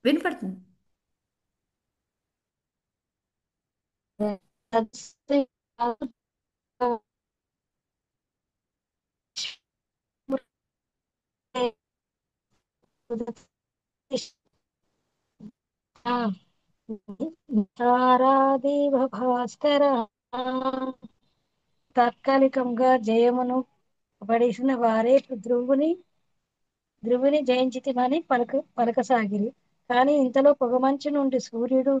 వినపడుతుంది. తారాదేవ భాస్కర తాత్కాలికంగా జయమును పడిసిన వారే ధ్రువుని జయించితిమని పలకసాగిరి. కాని ఇంతలో పొగమంచు నుండి సూర్యుడు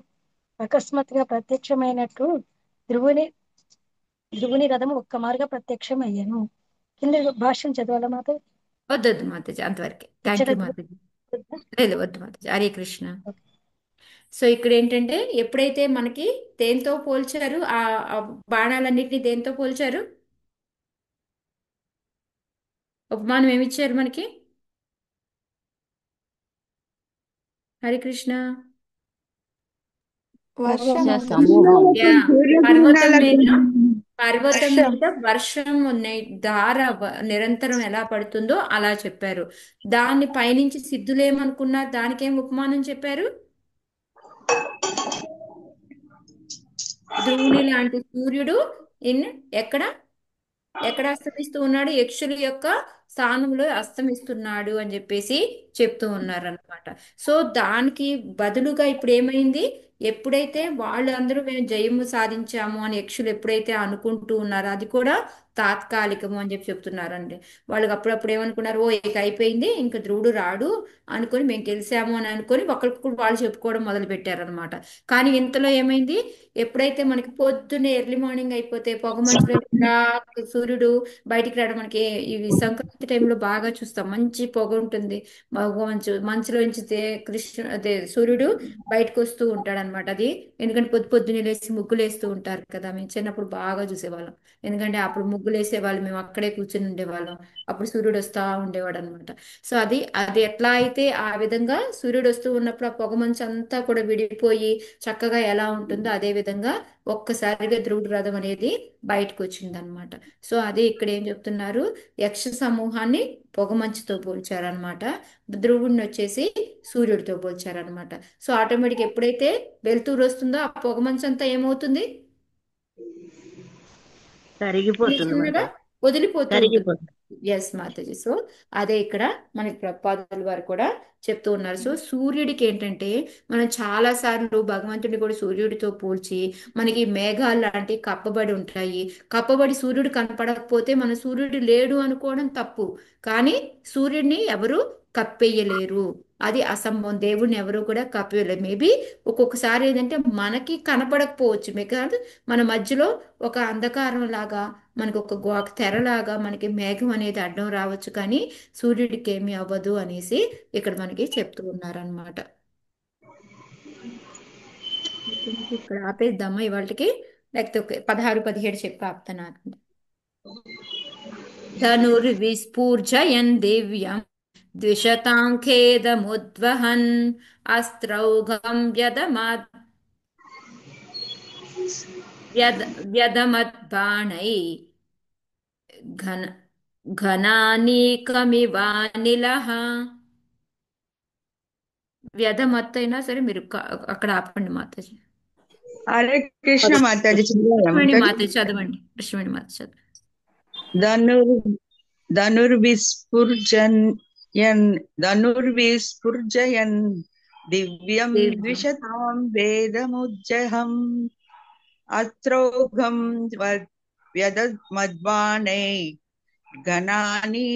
అకస్మాత్తుగా ప్రత్యక్షమైనట్లు ధ్రువుని ధ్రువుని రథము ఒక్కమారుగా ప్రత్యక్షమయ్యను. కింద భాష్యం చదవాల మాత వద్దొద్దు మాతాజీ, అంతవరకే. Thank you Mataji. లేదు, వద్దు మాతాజీ. హరే కృష్ణ. సో ఇక్కడ ఏంటంటే ఎప్పుడైతే మనకి దేంతో పోల్చారు, ఆ బాణాలన్నిటిని దేంతో పోల్చారు, ఉపమానం ఏమిచ్చారు మనకి? హరే కృష్ణ. వర్షం సమూహం యా, పర్వతం మీద వర్షం ఉన్నాయి, నిరంతరం ఎలా పడుతుందో అలా చెప్పారు. దాన్ని పైనుంచి సిద్ధులేమనుకున్నారు, దానికేం ఉపమానం చెప్పారు? ధ్రువుని లాంటి సూర్యుడు ఎక్కడ ఎక్కడ అస్తమిస్తూ ఉన్నాడు? యక్షుల యొక్క స్థానంలో అస్తమిస్తున్నాడు అని చెప్పేసి చెప్తూ ఉన్నారనమాట. సో దానికి బదులుగా ఇప్పుడు ఏమైంది, ఎప్పుడైతే వాళ్ళందరూ మేము జయము సాధించాము అని యక్షులు ఎప్పుడైతే అనుకుంటూ ఉన్నారో అది కూడా తాత్కాలికము అని చెప్పి చెప్తున్నారండి. వాళ్ళకి అప్పుడప్పుడు ఏమనుకున్నారు, ఓ ఇక అయిపోయింది, ఇంకా ధ్రువుడు రాడు అనుకొని మేము గెలిచాము అని అనుకొని ఒకరికొకరు వాళ్ళు చెప్పుకోవడం మొదలు పెట్టారనమాట. కానీ ఇంతలో ఏమైంది, ఎప్పుడైతే మనకి పొద్దున్నే ఎర్లీ మార్నింగ్ అయిపోతే పొగమంచులో సూర్యుడు బయటికి రావడం, మనకి ఇవి సంక్రాంతి టైంలో బాగా చూస్తాం, మంచి పొగ ఉంటుంది, మంచులోంచి అదే సూర్యుడు బయటకు వస్తూ ఉంటాడు అనమాట. అది ఎందుకంటే పొద్దున్నే లేసి ముగ్గులు వేస్తూ ఉంటారు కదా, మేము చిన్నప్పుడు బాగా చూసేవాళ్ళం. ఎందుకంటే అప్పుడు ముగ్గులు వేసేవాళ్ళు, మేము అక్కడే కూర్చొని ఉండేవాళ్ళం, అప్పుడు సూర్యుడు వస్తూ ఉండేవాడు అనమాట. సో అది అది ఎట్లా అయితే ఆ విధంగా సూర్యుడు వస్తూ ఉన్నప్పుడు ఆ పొగమంచు అంతా కూడా విడిపోయి చక్కగా ఎలా ఉంటుందో అదే విధంగా ఒక్కసారిగా ధ్రువుడు రథం అనేది బయటకు వచ్చింది అనమాట. సో అదే ఇక్కడ ఏం చెప్తున్నారు, యక్ష సమూహాన్ని పొగమంచుతో పోల్చారనమాట, ధ్రువుడిని వచ్చేసి సూర్యుడితో పోల్చారనమాట. సో ఆటోమేటిక్ ఎప్పుడైతే వెలుతురు వస్తుందో ఆ పొగమంచు అంతా ఏమవుతుంది, కరిగిపోతుంది చిన్నగా మాతాజీ, వదిలిపోతూ ఉంటుంది. కరిగిపోతుంది. ఎస్ మాతాజీ. సో అదే ఇక్కడ మనకి ప్రపాదుల వారు కూడా చెప్తూ ఉన్నారు. సో సూర్యుడికి ఏంటంటే మనం చాలా సార్లు భగవంతుడిని కూడా సూర్యుడితో పోల్చి, మనకి మేఘాలు లాంటి కప్పబడి ఉంటాయి, కప్పబడి సూర్యుడు కనపడకపోతే మన సూర్యుడు లేడు అనుకోవడం తప్పు. కానీ సూర్యుడిని ఎవరు కప్పేయలేరు, అది అసంభవం. దేవుడిని ఎవరు కూడా కప్పేయలేరు. మేబీ ఒక్కొక్కసారి ఏంటంటే మనకి కనపడకపోవచ్చు, మేఘాలు మన మధ్యలో ఒక అంధకారం లాగా, మనకు ఒక తెరలాగా మనకి మేఘం అనేది అడ్డం రావచ్చు, కానీ సూర్యుడికి ఏమీ అవ్వదు అనేసి ఇక్కడ మనకి చెప్తూ ఉన్నారనమాట. ఇక్కడ ఆపేద్దామా ఇవాళకి, లేకపోతే 16-17 చెప్పి ఆపుతాను. ధనుర్విస్ఫూర్జయన్ దివ్యం ద్విషతాం ఖేదముద్వహన్ అస్త్రౌఘం వ్యదమద్బాణై ఘన ఘనానీకమివానిలః. వ్యధమత్తైనా సరే మీరు అక్కడ ఆపండి మాతాజీ. హరే కృష్ణ మాతాజీ. కృష్ణవేణి మాతాజీ చదవండి, కృష్ణవేణి మాతాజీ చదవండి. ధనుర్విస్ఫుర్జయన్ దివ్యం ద్విషతాం వేదముజ్జహం అస్త్రౌఘం వ్యదమద్బాణై ఘనానీకమివానిలః.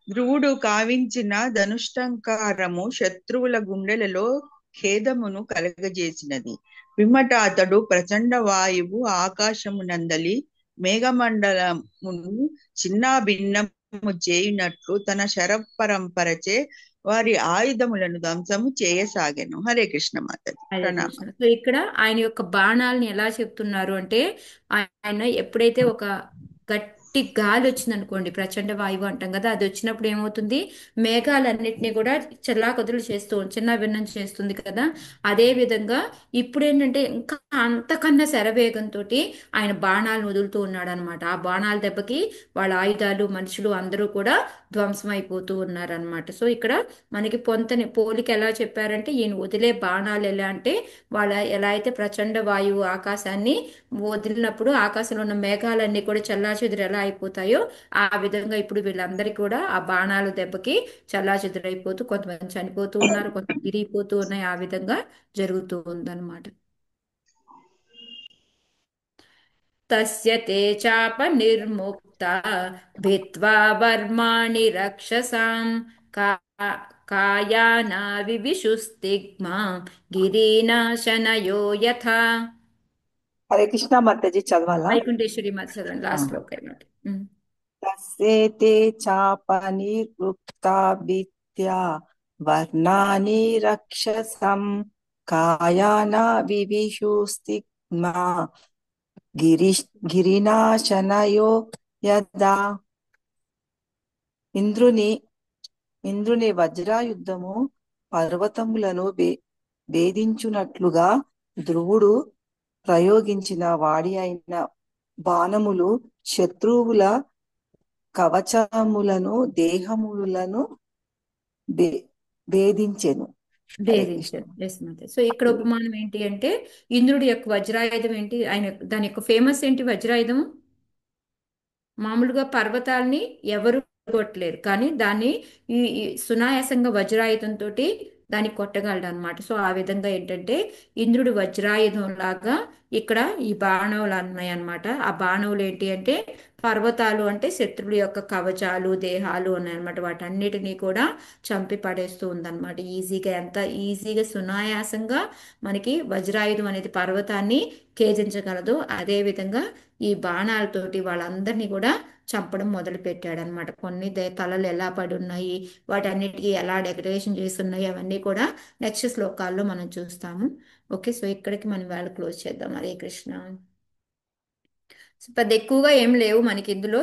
ధ్రువుడు కావించిన ధనుష్టంకారము శత్రువుల గుండెలలో ఖేదమును కలగజేసినది. పిమ్మట అతడు ప్రచండ వాయువు ఆకాశమునందలి మేఘమండలమును చిన్నాభిన్నము చేయునట్లు తన శరపరంపరచే వారి ఆయుధములను ధ్వంసము చేయసాగాను. హరే కృష్ణ మాతాజీ. ప్రణామం. సో ఇక్కడ ఆయన యొక్క బాణాలని ఎలా చెప్తున్నారు అంటే, ఆయన ఎప్పుడైతే ఒక గట్టి గాలి వచ్చింది అనుకోండి, ప్రచండ వాయువు అంటాం కదా, అది వచ్చినప్పుడు ఏమవుతుంది, మేఘాలన్నిటినీ కూడా చెల్లాకొదులు చిన్న భిన్నం చేస్తుంది కదా. అదే విధంగా ఇప్పుడు ఏంటంటే ఇంకా అంతకన్నా శరవేగంతో ఆయన బాణాలను వదులుతూ ఉన్నాడు అనమాట. ఆ బాణాల దెబ్బకి వాళ్ళ ఆయుధాలు, మనుషులు అందరూ కూడా ధ్వంసం అయిపోతూ ఉన్నారనమాట. సో ఇక్కడ మనకి పోలిక ఎలా చెప్పారంటే, ఈయన వదిలే బాణాలు ఎలా అంటే, ఎలా అయితే ప్రచండ వాయువు ఆకాశాన్ని వదిలినప్పుడు ఆకాశంలో ఉన్న మేఘాలన్నీ కూడా చెల్లాచెదురు ఎలా అయిపోతాయో ఆ విధంగా ఇప్పుడు వీళ్ళందరికీ కూడా ఆ బాణాలు దెబ్బకి చల్లాచెదురైపోతూ కొంతమంది చనిపోతూ ఉన్నారు, కొంతమంది విరిగిపోతూ ఉన్నాయి. ఆ విధంగా జరుగుతూ ఉందన్నమాట. తస్య తే చాప నిర్ముక్త భిత్వా వర్మాణి రక్షసాం కాయానా వివిశుస్తిగ్మా గిరీనాశనయో యథా. హరే కృష్ణ మాతాజీ చదవాలా? వైకుంఠేశ్వరి మాత చదవండి లాస్ట్ లో ఒక మాట. తస్యేతే చాపనిర్వృక్తా విద్యా వర్ణాని రక్షసం కాయాన వివిశుస్తిగ్మా గిరినాశనయో యదా. ఇంద్రుని వజ్రాయుద్ధము పర్వతములను భేదించునట్లుగా ధ్రువుడు ప్రయోగించిన వాడి అయిన బాణములు శత్రువుల కవచములను దేహములను భేదించెను. సో ఇక్కడ ఉపమానం ఏంటి అంటే ఇంద్రుడి యొక్క వజ్రాయుధం ఏంటి, ఆయన దాని యొక్క ఫేమస్ ఏంటి వజ్రాయుధం? మామూలుగా పర్వతాల్ని ఎవరు కొట్టలేరు, కానీ దాన్ని ఈ సునాయాసంగా వజ్రాయుధంతో దాన్ని కొట్టగలడు అనమాట. సో ఆ విధంగా ఏంటంటే ఇంద్రుడి వజ్రాయుధం లాగా ఇక్కడ ఈ బాణవులు ఉన్నాయన్నమాట. ఆ బాణవులు ఏంటి అంటే పర్వతాలు అంటే శత్రువుల యొక్క కవచాలు దేహాలు ఉన్నాయన్నమాట. వాటన్నిటినీ కూడా చంపి పడేస్తూ ఉందన్నమాట. ఈజీగా, ఎంత ఈజీగా సునాయాసంగా మనకి వజ్రాయుధం అనేది పర్వతాన్ని ఛేదించగలదు, అదేవిధంగా ఈ బాణాలతోటి వాళ్ళందరినీ కూడా చంపడం మొదలు పెట్టాడు అనమాట. కొన్ని తలలు ఎలా పడి ఉన్నాయి, వాటన్నిటికీ ఎలా డెకరేషన్ చేస్తున్నాయి, అవన్నీ కూడా నెక్స్ట్ శ్లోకాల్లో మనం చూస్తాము. ఓకే, సో ఇక్కడికి మనం వాళ్ళు క్లోజ్ చేద్దాం. హరే కృష్ణ. పెద్ద ఎక్కువగా ఏం లేవు మనకి ఇందులో.